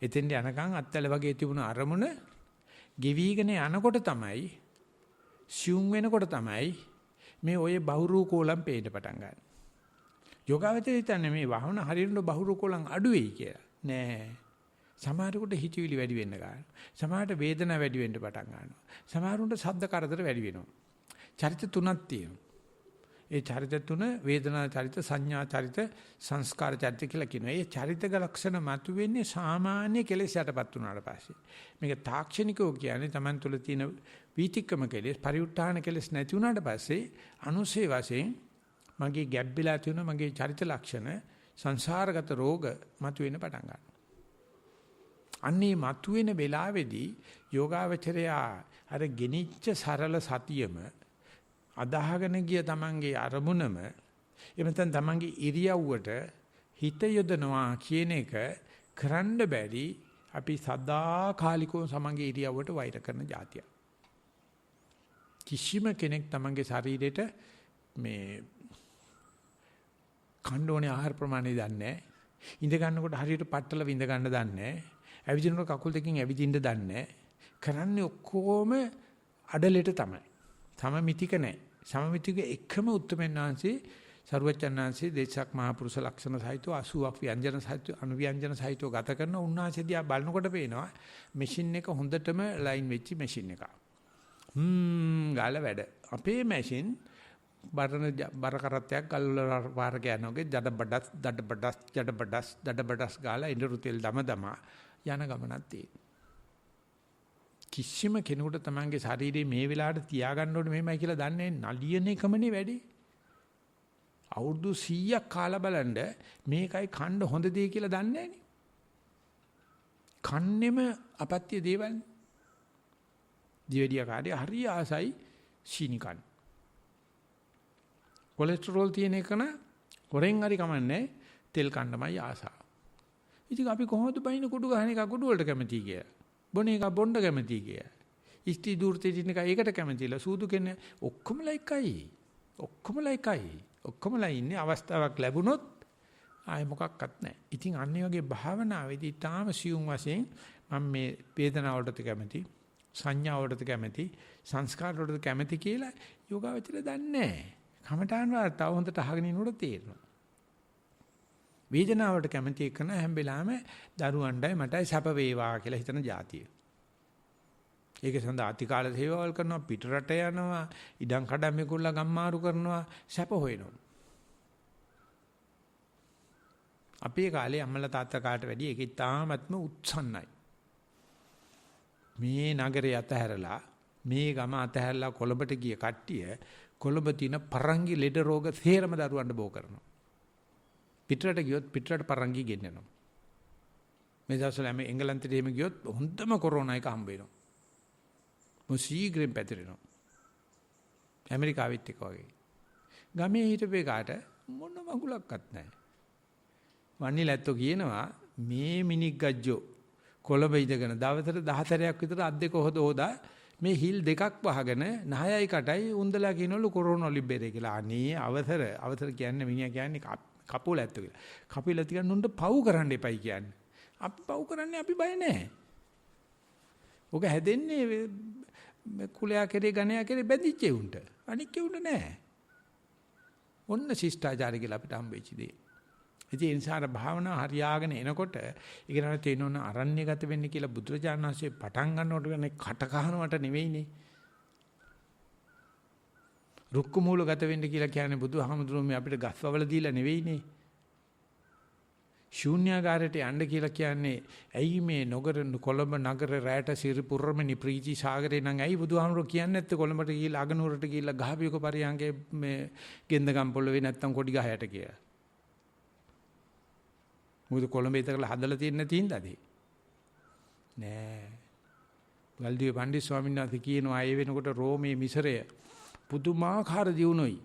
එතෙන්ට යනකම් අත්තල වගේ තිබුණ අරමුණ ගෙවිගෙන යනකොට තමයි සියුම් වෙනකොට තමයි මේ ඔය බහුරු කෝලම් පේන්න පටන් ගන්න. යෝගාවචරය හිතන්නේ මේ වහන හරියට බහුරු කෝලම් අඩු වෙයි කියලා. නෑ. සමහරකට හිතවිලි වැඩි වෙන්න ගන්නවා. සමහරට වේදනාව වැඩි වෙන්න පටන් ගන්නවා. සමහරුන්ට ශබ්ද කරදර වැඩි වෙනවා. චරිත තුනක් තියෙනවා. ඒ චරිත තුන වේදනා චරිත, සංඥා චරිත, සංස්කාර චරිත කියලා කියනවා. මේ චරිතක ලක්ෂණ මතුවෙන්නේ සාමාන්‍ය කෙලෙස් යටපත් වුණාට පස්සේ. මේක තාක්ෂණිකව කියන්නේ Taman තුල තියෙන වීතික්කම කෙලෙස්, පරිඋත් ทาน කෙලෙස් නැති වුණාට පස්සේ අනුසේ වශයෙන් මගේ ගැබ්බිලා තියෙන මගේ චරිත ලක්ෂණ, සංසාරගත රෝග මතුවෙන්න පටන් ගන්නවා. අන්නේ මතුවෙන වෙලාවේදී යෝගාවචරයා අර ගෙනිච්ච සරල සතියම අදාහගෙන ගිය Tamanගේ අරමුණම එමෙතන තමන්ගේ ඉරියව්වට හිත යොදනවා කියන එක කරන්න බැරි අපි සදාකාලිකව සමන්ගේ ඉරියව්වට වෛර කරන જાතිය. කිසිම කෙනෙක් තමන්ගේ ශරීරයට මේ කණ්ඩෝනේ ආහාර ප්‍රමාණය දන්නේ නැහැ. ඉඳ ගන්නකොට හරියට පట్టල විඳ ගන්න දන්නේ නැහැ. ඇවිදිනකොට කකුල් දෙකෙන් ඇවිදින්න දන්නේ නැහැ. කරන්නේ ඔක්කොම අඩලෙට තමයි. සමමිතික නැහැ. සමමිතික එකම උත්තරමනාංශේ සරුවචනාංශේ දේශක් මහා පුරුෂ ලක්ෂණ සහිතව 80ක් ව්‍යංජන සහිතව අනුව්‍යංජන සහිතව ගත කරන උන්වහන්සේ දිහා බලනකොට පේනවා මැෂින් එක හොඳටම ලයින් වෙච්ච මැෂින් එකක්. ගාල වැඩ. අපේ මැෂින් බර කරත්තයක් ගල්වල පාර යනෝගේ දඩබඩස් ගාලා ඉඳුරු තෙල් දම යන ගමනක් තියෙනවා. කිසිම කෙනෙකුට තමන්ගේ ශරීරයේ මේ වෙලාවට තියාගන්න ඕනේ මෙහෙමයි කියලා දන්නේ නලියන එකමනේ වැඩි. අවුරුදු 100ක් කාලා බලන්න මේකයි කණ්ඩ හොඳ දේ කියලා දන්නේ නැහනේ. කන්නේම අපත්‍ය දේවල්. දිවෙඩිය කාර්ය හරි ආසයි සීනිකන්. කොලෙස්ටරෝල් තියෙන එකන හොරෙන් හරි කමන්නේ තෙල් කන්නමයි ආසාව. ඉතින් අපි කොහොමද බයින කුඩු ගහන එක කුඩු වලට කැමති කියලා. බොන එක බොණ්ඩ කැමති කියලා. ඉස්ති දූර්තේ දින එක ඒකට කැමතිලා සූදු කෙනේ ඔක්කොමලා එකයි. ඔක්කොමලා ඉන්නේ අවස්ථාවක් ලැබුණොත් ආයෙ මොකක්වත් නැහැ. ඉතින් අන්නේ වගේ භාවනාවේදී තාම සියුම් වශයෙන් මම මේ වේදනාවලට කැමති, සංඥාවලට කැමති, සංස්කාර වලට කැමති කියලා යෝගාවචර දන්නේ නැහැ. කමඨාන් වාර්තාව හොඳට අහගෙන ඉන්නකොට තේරෙනවා. වේදනාවට කැමති එකන හැම වෙලාවෙම දරුවන්ටයි මටයි සැප වේවා කියලා හිතන જાතිය. ඒක සඳහා අතිකාල සේවාවල් කරනවා, පිටරට යනවා, ඉඩම් කඩම් මේගොල්ලෝ ගම්මාරු කරනවා, සැප හොයනවා. අපේ කාලේ අම්මලා තාත්තා කාට වැඩි ඒකේ තාමත්ම උත්සන්නයි. මේ නගරේ අතහැරලා මේ ගම අතහැරලා කොළඹට ගිය කට්ටිය කොළඹ තියෙන පරංගි ලෙඩ රෝග සේරම දරුවන්ට බෝ කරනවා. පිටරට ගියොත් පිටරට පරංගි ගෙන්නනවා. මේ දවස්වල එංගලන්තෙට එහෙම ගියොත් හොඳම කොරෝනා එක හම්බ වෙනවා. මොසීග්‍රෙන් පැතිරෙනවා. ඇමරිකාවෙත් එක වගේ. ගමේ හිටපේ කාට මොන මගුලක්වත් නැහැ. වන්නිලැත්තෝ කියනවා මේ මිනික් ගජ්ජෝ කොළඹ ඉඳගෙන දවසට 10 සැරයක් විතර අත් දෙක හොදා මේ හිල් දෙකක් වහගෙන 9යි 8යි උන්දලා කියනවලු කොරෝනා ලිබ්බේරේ කියලා. අනේ අවසර කියන්නේ මිනිහා කියන්නේ කපුල ඇත්තෝ කියලා. කපුල ඇත්ත කියන්නේ උන්ට පව් කරන්න එපයි කියන්නේ. අපි පව් කරන්නේ අපි බය නැහැ. ඔක හැදෙන්නේ කුලයා කෙරේ ගණයා කෙරේ බැඳිච්ච උන්ට. අනික් උන්ට නැහැ. ඔන්න ශිෂ්ටාචාරය කියලා අපිට හම්බෙච්ච දේ. ඉතින් ඒ නිසා භාවනා හරියාගෙන එනකොට ඒක නේද තේනෝන අරණ්‍යගත වෙන්නේ කියලා බුදුරජාණන් වහන්සේ පටන් ගන්නකොට කියන්නේ කට කහනවට නෙවෙයිනේ. රුක්ක මූලගත වෙන්න කියලා කියන්නේ බුදුහාමුදුරුවෝ මේ අපිට ගස්වවල දීලා නෙවෙයිනේ. ශූන්‍යාකාරයට යන්න කියලා කියන්නේ ඇයි මේ නගර කොළඹ නගර රැට සිරිපුරමනි ප්‍රීති සාගරේ නම් ඇයි බුදුහාමුදුරුවෝ කියන්නේ නැත්තේ කොළඹට ගිහිල්ලා අගනුවරට ගිහිල්ලා ගහපියක පරියංගේ මේ ගෙන්දගම් පොළවේ නැත්තම් කොඩි ගහයට කියලා. මොකද කොළඹ ඉතකලා හදලා තියෙන්නේ නැති හින්දාද? නෑ. ගල්දිව පණ්ඩිත ස්වාමීන් වහන්සේ කියනවා ඒ වෙනකොට රෝමේ මිසරය පුදුමාකාර දියුණුවයි.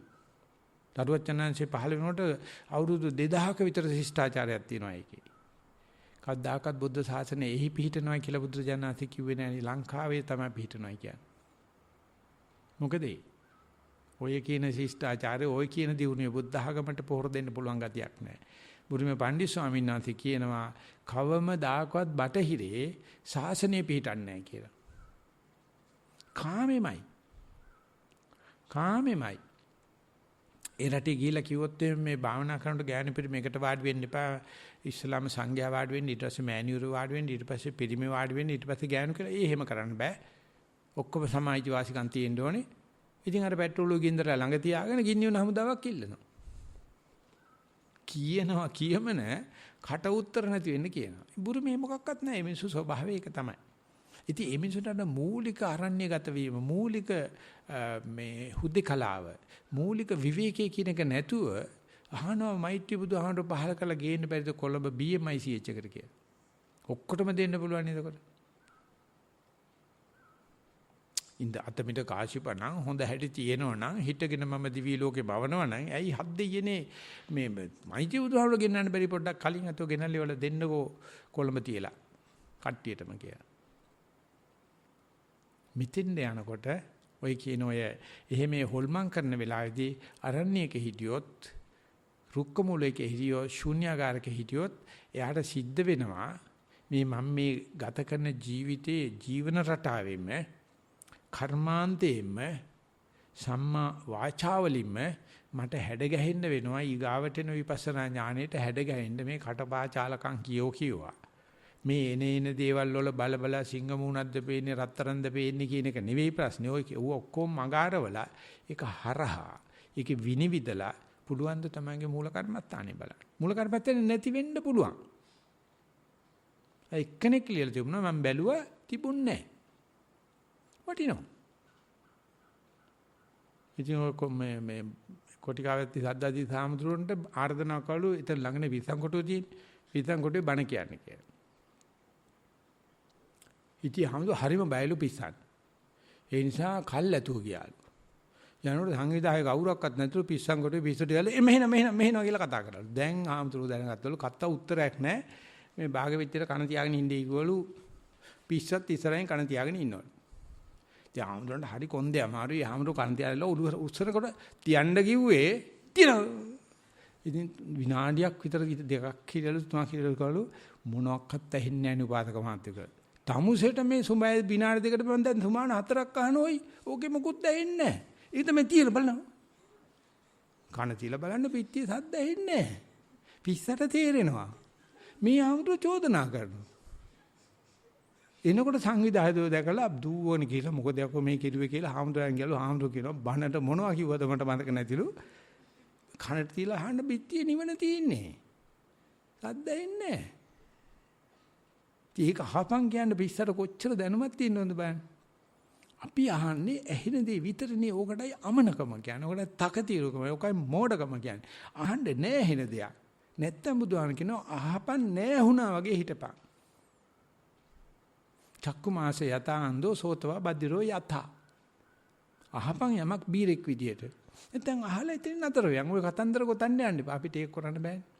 දරුවචනංශේ පහළ වෙනකොට අවුරුදු 2000ක විතර ශිෂ්ටාචාරයක් තියෙනවා ඒකේ. කවදාකවත් බුද්ධ ශාසනය එහි පිහිටනවා කියලා බුදුරජාණන්සේ කිව්වේ නෑනේ. ලංකාවේ තමයි පිහිටනවා කියන්නේ. මොකද ඔය කියන ශිෂ්ටාචාරය ඔය කියන දියුණුවේ බුද්ධ ආගමට පොහොර දෙන්න පුළුවන් ගතියක් නෑ. බුරුමේ පණ්ඩිත ස්වාමීන් වහන්සේ කියනවා කවමදාකවත් බටහිරේ ශාසනය පිහිටන්නේ නැහැ කියලා. කාමෙමයි. ඒ රටේ ගිහිල්ලා කිව්වොත් මේ භාවනා කරනකොට ගෑනු පිරිමි එකට වාඩි වෙන්න එපා. ඉස්ලාම සංඝයා වාඩි වෙන්න, ඊට පස්සේ මෑණියුරු වාඩි වෙන්න, ඊට පස්සේ පිරිමි වාඩි වෙන්න, ඊට පස්සේ ගෑනු කියලා. එහෙම කරන්න බෑ. ඔක්කොම සමාජ වාසිකම් තියෙන්න ඕනේ. ඉතින් අර පෙට්‍රෝල් ගින්දර ළඟ තියාගෙන ගින්නි වුණ හමුදාවක් ඉල්ලනවා. කියමන කට උත්තර නැති වෙන්න කියනවා. බුරුමේ මොකක්වත් නැහැ. මේ මිනිස්සු ස්වභාවය ඒක තමයි. ඉතින් මේ මිනිස්සුන්ට මූලික අරණ්‍යගත වීම, මූලික මේ හුදේකලාව, මූලික විවේකයේ කියන එක නැතුව අහනවා මෛත්‍රී බුදුහාමර පහල කළා ගේන්න බැරිද කොළඹ BMICH එකට කියලා. ඔක්කොටම දෙන්න පුළුවන් නේද? ඉඳ අතමිට කාශිපණං හොඳ හැටි තියෙනවනම් හිටගෙන මම දිවි ලෝකේ බවනවනම් ඇයි හත් දෙයනේ මේ මයිති බුදුහාමුදුරුවෝ ගෙන්නන්න බැරි පොඩ්ඩක් කලින් අතෝ ගෙනල්ලි වල දෙන්නකෝ කොළඹ තියලා කට්ටියටම කියලා. මිතින්ද යනකොට ඔය කියන ඔය එහෙම හොල්මන් කරන වෙලාවේදී අරණ්‍යයක හිටියොත් රුක්ක මූලයක හිටියොත් ශූන්‍යාකාරක හිටියොත් එයාට සිද්ධ වෙනවා මේ මම මේ ගත කරන ජීවිතයේ ජීවන රටාවෙම කර්මාන්තයෙන්ම සම්මා වාචාවලින්ම මට හැඩ ගැහෙන්න වෙනවා ඊගාවට එන විපස්සනා ඥාණයට හැඩ ගැහෙන්න මේ කටපාචාලකම් කියෝවා මේ එන දේවල් වල බල සිංහ මූණක්ද පේන්නේ රත්තරන්ද පේන්නේ කියන එක නෙවෙයි ප්‍රශ්නේ ඔය ඔක්කොම මගාරවල ඒක හරහා ඒක විනිවිදලා පුළුවන් ද තමයිගේ මූල කර්මස්ථානේ බලන්න මූල කර්මස්ථානේ නැති වෙන්න පුළුවන් එක්කෙනෙක් කියලා තිබුණා මම බැලුවා තිබුණේ නැහැ වටිනවා ඉතින් මේ කොටිකාවත්ති සද්දාදී සාමුද්‍රොන්ට ආර්දනා කළු එතන ළඟනේ විසං කොටුව තියෙන විසං කොටුවේ බණ කියන්නේ කියලා ඉතින් හැමෝම හරිම බයලු පිස්සන් ඒ නිසා කල් ඇතුව ගියාලු යනකොට සංවිධායක කවුරක්වත් නැතුව පිස්සන් කොටුවේ පිස්සට ගිහලා මෙහෙන කියලා කතා කරාලු දැන් ආමුතුරු දැනගත්තලු කත්ත උත්තරයක් නැහැ මේ භාග විච්චේට කන තියාගෙන ඉන්නේ කිව්වලු පිස්සත් ඉස්සරහින් කන තියාගෙන ඉන්නවලු ඉතින් ආමුතුරන්ට හරි කොන්දේ අමාරුයි ආමුතුරු කන තියාලා උස්සරකොට තියන්න කිව්වේ තියනවා ඉතින් විනාඩියක් විතර දෙකක් කියලා තුනක් කියලා කළු මොනවත් ඇහෙන්නේ නැහැ නේ උපාසක මහත්තයක තමුසෙට මේ සුඹය විනාඩි දෙකට මම දැන් සුමාන හතරක් අහනෝයි ඕකේ මොකුත් ඇහෙන්නේ නැහැ ඒක තමයි තියලා බලන්න කන තියලා බලන්න පිටියේ සද්ද ඇහෙන්නේ නැහැ පිස්සට තේරෙනවා මේ ආමුතු චෝදනා කරනවා එනකොට සංවිධායකයෝ දැකලා දුවෝනේ කියලා මොකද යකෝ මේ කිරුවේ කියලා ආමුතුයන් ගියලු ආමුතු කියනවා බනට මොනවා කිව්වද මට මතක නැතිලු කනට තියලා අහන්න පිටියේ නිවන තියෙන්නේ සද්ද ඇහෙන්නේ නැහැ ඒක අහපන් කියන්නේ පිස්සට කොච්චර දැනුමක් තියෙනවද බලන්න. අපි අහන්නේ ඇහෙන දේ විතරනේ ඕකටයි අමනකම කියන්නේ. ඕකට තකතිරුකම. ඕකයි මෝඩකම කියන්නේ. අහන්නේ නෑ ඇහෙන දෙයක්. නැත්තම් බුදුහාම කියනවා අහපන් නෑ වුණා වගේ හිටපන්. චක්කු මාසේ යතාන්දෝ සෝතවා බද්දිරෝ යතා. අහපන් යමක් බීරෙක් විදියට. නැත්තම් අහලා ඉතින් නතර වෙයන්. ඔය කතන්දර ගොතන්න යන්න එපා. අපිට ඒක කරන්න බෑනේ.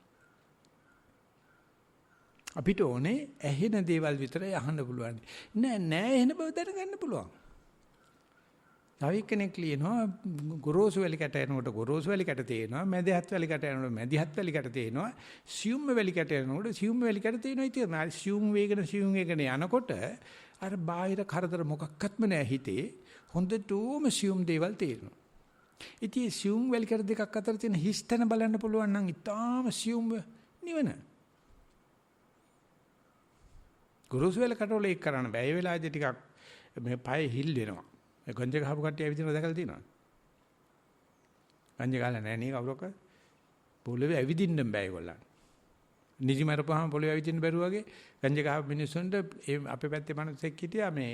අපිට ඕනේ ඇහෙන දේවල් විතරයි අහන්න පුළුවන්. නෑ ඇහෙන බව දැනගන්න පුළුවන්. තව කෙනෙක් ලියනවා ගොරෝසු වැලි කැට යනකොට ගොරෝසු වැලි කැට තේනවා, මැදිහත් වැලි කැට යනකොට මැදිහත් වැලි කැට තේනවා, සියුම් වැලි කැට යනකොට සියුම් වැලි කැට තේනවා. ඉතින් සියුම් වේගන යනකොට අර බාහිර කරදර මොකක්වත්ම නෑ හිතේ. හොඳටම සියුම් දේවල් තේරෙනවා. ඉතින් සියුම් වැලි කැට දෙකක් අතර තියෙන හිස්තන බලන්න පුළුවන් නම් ඊටාම සියුම් නිවන. ගුරුසු වල කටවල ඒක කරන්න බෑ. ඒ වෙලාවේදී ටිකක් මේ පය හිල් වෙනවා. ඒ ගංජා ගහපු කට්ටිය ඇවිදිනවා දැකලා තියෙනවද? ගංජා ගහලා නැහැ නේ කවුරක්වත්. පොළවේ ඇවිදින්න බෑ ඒගොල්ලන්. නිදි මරපුවාම පොළවේ ඇවිදින්න බැරුව වගේ ගංජා ගහපු මිනිස්සුන්ට අපේ පැත්තේ මිනිස්සෙක් හිටියා මේ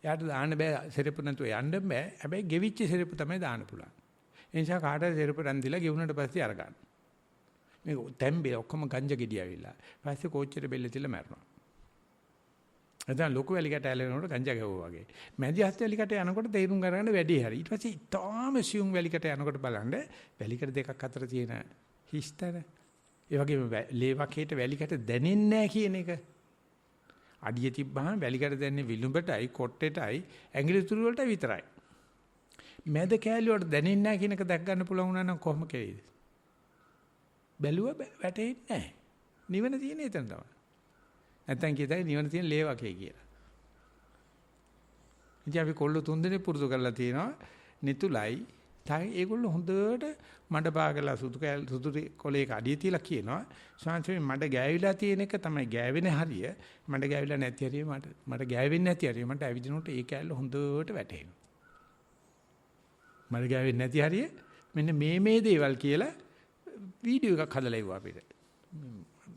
එයාට දාන්න බෑ සෙරප්පු නැතුව යන්න බෑ. හැබැයි ගෙවිච්ච සෙරප්පු තමයි දාන්න පුළුවන්. ඒ නිසා කාටද සෙරප්පු රන් දීලා ගෙවුනට පස්සේ අරගන්න. මේ තැම්බේ ඔක්කොම ගංජා ගෙඩිය ඇවිල්ලා. ඊපස්සේ කෝච්චියට බෙල්ල තියලා මැරෙනවා. එතන ලොකු වැලිකට ඇලෙනකොට ගංජා ගැවුවා වගේ. මැදි හත් වැලිකට යනකොට තේරුම් ගන්න වැඩි හරි. ඊට පස්සේ ඊටාම සියුම් වැලිකට යනකොට බලන්න වැලිකට දෙකක් අතර තියෙන හිස්තර. ඒ වගේම ලේවකේට වැලිකට දැනෙන්නේ නැහැ කියන එක. අඩිය තිබ්බහම වැලිකට දැනෙන්නේ විලුඹටයි, කොට්ටෙටයි, ඇඟිලි තුරු වලට විතරයි. මැද කෑලි වලට දැනෙන්නේ නැහැ කියන එක දැක් ගන්න පුළුවන් වුණා නම් කොහොම කෙරෙයිද? බැලුව වැටෙන්නේ නැහැ. නිවන තියෙන එතන තමයි. නැත්තම් කියතයි නිවන තියෙන ලේවකේ කියලා. ඉතින් අපි කොල්ල 3 දිනේ පුරුදු කරලා තියෙනවා නිතුලයි. ඒගොල්ලෝ හොඳට මඩ පාගලා සුදු කොලේක අඩිය තියලා කියනවා ස්වාමීන් මඩ ගෑවිලා තියෙන එක තමයි ගෑවෙන හරිය. මඩ ගෑවිලා නැති හරිය මට ගෑවෙන්නේ නැති හරිය මට ඇවිදිනකොට ඒ කැල්ල හොඳට වැටෙනවා. මඩ ගෑවෙන්නේ නැති හරිය මෙන්න මේ දේවල් කියලා වීඩියෝ එකක් හදලා ඉවුවා අපිට.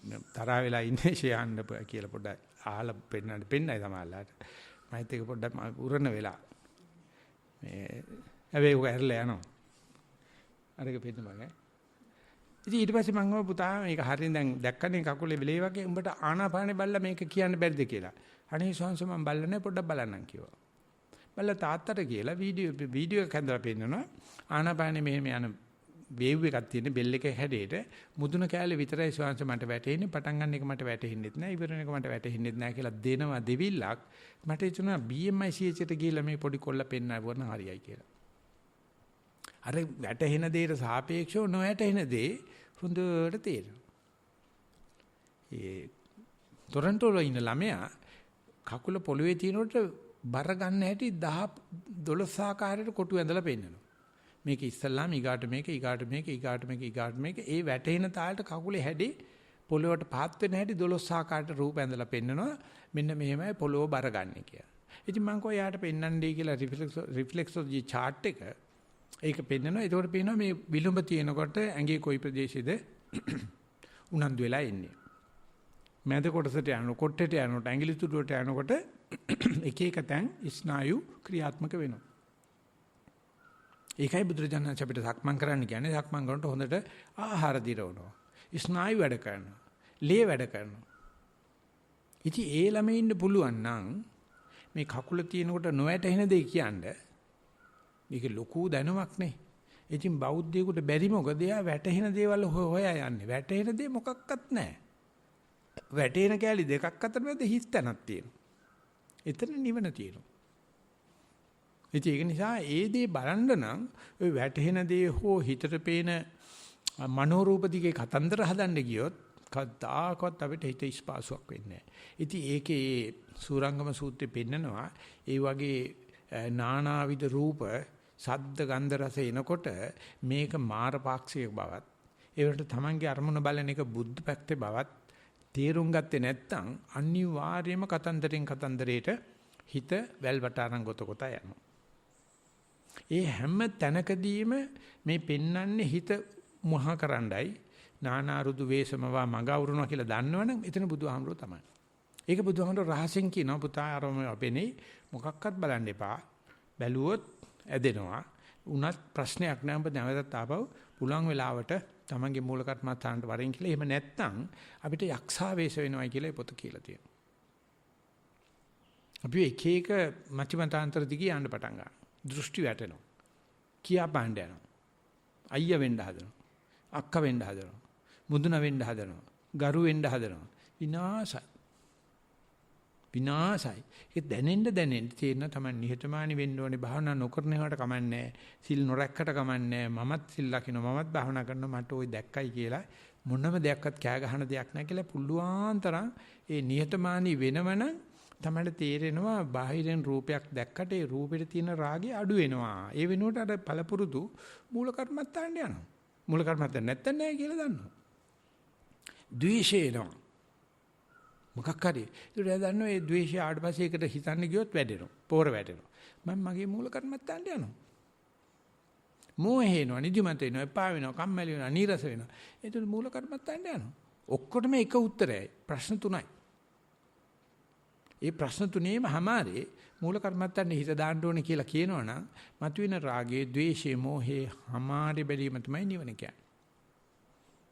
තරහ වෙලා ඉන්නේ ෂයන්න කියලා පොඩ්ඩක් අහලා පෙන්නයි තමයිලාට. මයිත් එක පොඩ්ඩක් උරන වෙලා. මේ හැබැයි ඔක ඇරලා යනවා. අරක පෙන්න මගේ. ඉතින් ඊට පස්සේ මම ගම පුතා මේක හරියෙන් දැන් දැක්කනේ කකුලේ වෙලේ වගේ උඹට ආනාපානේ බල්ලා මේක කියන්න බැරිද කියලා. අනේ ස්වාමීන් මම බල්ලා නැහැ පොඩ්ඩක් බලන්නම් කිව්වා. බල්ලා තාත්තට කියලා වීඩියෝ එකක් හදලා පෙන්නනවා. ආනාපානෙ මෙහෙම යන වේව් එකක් තියෙන බෙල් එකේ හැඩයට මුදුන කැලේ විතරයි ශ්වාස මට වැටෙන්නේ. පටන් ගන්න එක මට වැටෙන්නෙත් නැහැ. ඉවරන එක මට වැටෙන්නෙත් නැහැ කියලා දෙනවා දෙවිල්ලක්. මට හිතුණා BMI CH ට ගිහලා මේ පොඩි කොල්ල පෙන්නවන හරියයි කියලා. අර වැටෙන දේට සාපේක්ෂව නොවැටෙන දේ හොඳට තේරෙනවා. ඒ ටොරන්ටෝ වල ඉන්න ළමයා කකුල පොළවේ තියෙනකොට බර ගන්න හැටි 10 12 ආකාරයට කොටු ඇඳලා පෙන්නනවා. මේක ඉස්සල්ලාම ඊගාට මේක ඊගාට මේක ඊගාට මේක ඊගාට මේක ඒ වැටෙන තාලට කකුලේ හැඩි පොළොවට පාත් වෙන හැටි 12 ආකාරයට රූප ඇඳලා පෙන්නනවා. මෙන්න මෙහෙමයි පොළොව බර ගන්න කියලා. ඉතින් මම කෝ යාට පෙන්නන්නේ කියලා රිෆ්ලෙක්සොලොජි chart එක ඒක පෙන්නනවා. ඒකට පේනවා මේ විලුඹ තියෙනකොට ඇඟේ කොයි ප්‍රදේශෙද උනන්දු වෙලා ඉන්නේ. මැද කොටසට යනකොට කොට්ටේට යනකොට ඇඟිලි තුඩුවට යනකොට එක එක තැන් ස්නායු ක්‍රියාත්මක වෙනවා. ඒකයි බුදුරජාණන් අපිට සක්මන් කරන්න කියන්නේ. සක්මන් කරනකොට හොඳට ආහාර දිරවනවා. ස්නායු වැඩ කරනවා. ලේ වැඩ කරනවා. ඉතින් ඒ ළමයි ඉන්න පුළුවන් නම් මේ කකුල තියෙනකොට නොවැටෙන දෙය කියන්නේ මේක ලොකු දැනුමක් නේ. ඉතින් බෞද්ධයෙකුට බැරි මොකද එයා වැටෙන දේවල් හොයා යන්නේ. වැටෙන දේ මොකක්වත් නැහැ. වැටෙන කැලි දෙකක් අතර මැද හිස් තැනක් තියෙනවා. එතන නිවන තියෙනවා. ඒක නිසා ඒ දේ බලන්න නම් ওই වැටෙන දේ හෝ හිතට පේන මනෝරූප දිගේ කතන්දර හදන්න ගියොත් කවදාකවත් අපිට හිත ස්පාසුවක් වෙන්නේ නැහැ. ඉතින් ඒකේ සූරංගම සූත්‍රෙ පෙන්නනවා ඒ වගේ නානාවිද රූප, ශබ්ද, ගන්ධ, රස එනකොට මේක මාරපාක්ෂික බවත්, ඒවට තමන්ගේ අරමුණ බලන එක බුද්ධ පැත්තේ බවත් තේරුම් ගත්තේ නැත්නම් අනිවාර්යයෙන්ම කතන්දරෙන් කතන්දරයට හිත වැල්වට අරන් ගොත කොට යනවා. ඒ හැම තැනකදීම මේ පෙන්වන්නේ හිත මොහා කරන්නයි නානා රුදු වේසමවා මග අවුරුනවා කියලා දන්නවනම් එතන බුදුහාමුදුරුවෝ තමයි. ඒක බුදුහාමුදුරුවෝ රහසෙන් කියනවා පුතා ආරම අපේනේ මොකක්වත් බලන්න එපා. බැලුවොත් ඇදෙනවා. උනත් ප්‍රශ්නයක් නෑ. ඔබ නැවතත් ආපහු පුළුවන් වෙලාවට තමන්ගේ මූල කර්මස්ථානට වරෙන් කියලා. එහෙම නැත්නම් අපිට යක්ෂාවේශ වෙනවයි කියලා පොත කියලා තියෙනවා. අපි එක එක මතිමතාන්තර දිගේ යන්න පටන් ගන්නවා. දෘෂ්ටි වැටෙනවා. කියා පාණ්ඩ යනවා. අයියා වෙන්න හදනවා. අක්කා වෙන්න හදනවා. මුදුන වෙන්න හදනවා. ගරු වෙන්න හදනවා. විනාශයි. විනාශයි. ඒක දැනෙන්න තේරෙන තමයි නිහතමානී වෙන්න ඕනේ. භාවනා නොකරන ඒවාට කමන්නේ. සිල් නොරැක්කට කමන්නේ. මමත් සිල් ලකිනවා. මමත් භාවනා කරනවා. මට ওই දැක්කයි කියලා මොනම දෙයක්වත් කෑ ගහන දෙයක් නැහැ කියලා පුළුවන් තරම් ඒ නිහතමානී වෙනවනම් තමයි තේරෙනවා බාහිරෙන් රූපයක් දැක්කට ඒ රූපෙට තියෙන රාගය අඩු වෙනවා. ඒ වෙනුවට අර පළපුරුදු මූල කර්මත්තාන්න යනවා. මූල කර්මත්ත නැත්තන් නැහැ කියලා දන්නවා. ද්වේෂය එනවා. මොකක් හරි. ඒක දන්නවා ඒ ද්වේෂය ආවට පස්සේ ඒකට හිතන්න ගියොත් වැඩෙනවා. පෝර වැඩෙනවා. මම මගේ මූල කර්මත්තාන්න යනවා. මෝහේනවා, නිදිමත වෙනවා, එපා වෙනවා, කම්මැලි වෙනවා, නීරස වෙනවා. ඒක මූල කර්මත්තාන්න යනවා. ඔක්කොටම එක උත්තරයයි. ප්‍රශ්න තුනයි. ඒ ප්‍රශ්න තුනේම හැමාරේ මූල කර්මත්තන්නේ හිත දාන්න ඕනේ කියලා කියනවනම් මතුවෙන රාගයේ, ද්වේෂයේ, මෝහයේ හැමාරේ බැලීම තමයි නිවන කියන්නේ.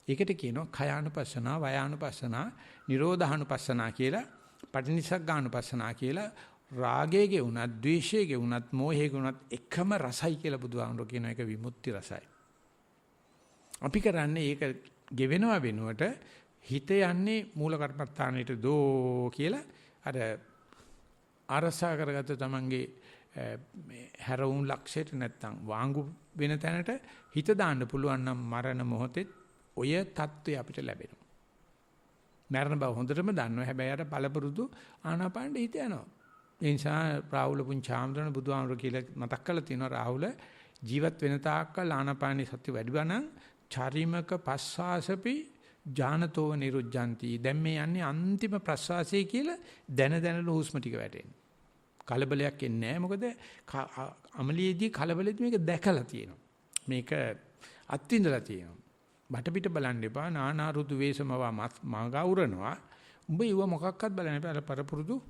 ඒකට කියනවා khයානුපස්සනා, වයානුපස්සනා, නිරෝධානුපස්සනා කියලා, පටිනිස්සග්ගානුපස්සනා කියලා. රාගයේ උනත්, ද්වේෂයේ උනත්, මෝහයේ උනත් එකම රසයි කියලා බුදුහාමුදුරුවෝ කියන එක විමුක්ති රසයි. අපි කරන්නේ ඒක ගෙවෙනව වෙනුවට හිත යන්නේ මූල කර්මස්ථානෙට දෝ කියලා අර අරසා කරගත්ත තමන්ගේ මේ හැරවුම් ලක්ෂයට නැත්තම් වාංගු වෙන තැනට හිත දාන්න පුළුවන් නම් මරණ මොහොතේ ඔය தত্ত্বය අපිට ලැබෙනවා. මරණ බව හොඳටම දන්නවා. හැබැයි අර පළපුරුදු ආනාපානෙ හිත යනවා. ඒ නිසා රාහුල පුංචාම්දරණ බුදුහාමුදුරුවෝ කියලා මතක් කරලා තියෙනවා රාහුල ජීවත් වෙන තාක්කල් ආනාපානෙ සත්‍ය වැඩිවා නම් චරිමක පස්සාසපි ඥානතෝව නිරුද්ධಂತಿ. දැන් මේ යන්නේ අන්තිම ප්‍රසවාසය කියලා දැන හුස්ම ටික වැටෙන්නේ. කලබලයක් එන්නේ නැහැ. මොකද අමලියේදී කලබලෙදී මේක දැකලා තියෙනවා. මේක අත්විඳලා තියෙනවා. බටපිට බලන්න එපා. නානා රුදු වේසමවා මගවුරනවා. උඹ ඉව මොකක්වත් බලන්න එපා. අර පරපුරුදු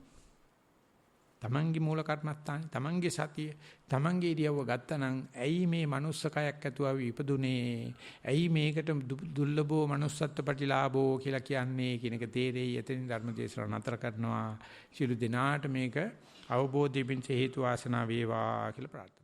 තමන්ගේ මූල කර්මස්ථානේ, තමන්ගේ සතිය, තමන්ගේ ඉරියව්ව ගත්තනම් ඇයි මේ manuss කයක් ඇතුව ඉපදුනේ? ඇයි මේකට දුර්ලභෝ manussත්ව ප්‍රතිලාභෝ කියලා කියන්නේ කියන එක තේරෙයි. එතනින් ධර්ම දේශනාව නතර කරනවා. සියලු දෙනාට මේක අවබෝධයෙන් හේතු වාසනා වේවා කියලා ප්‍රාර්ථනා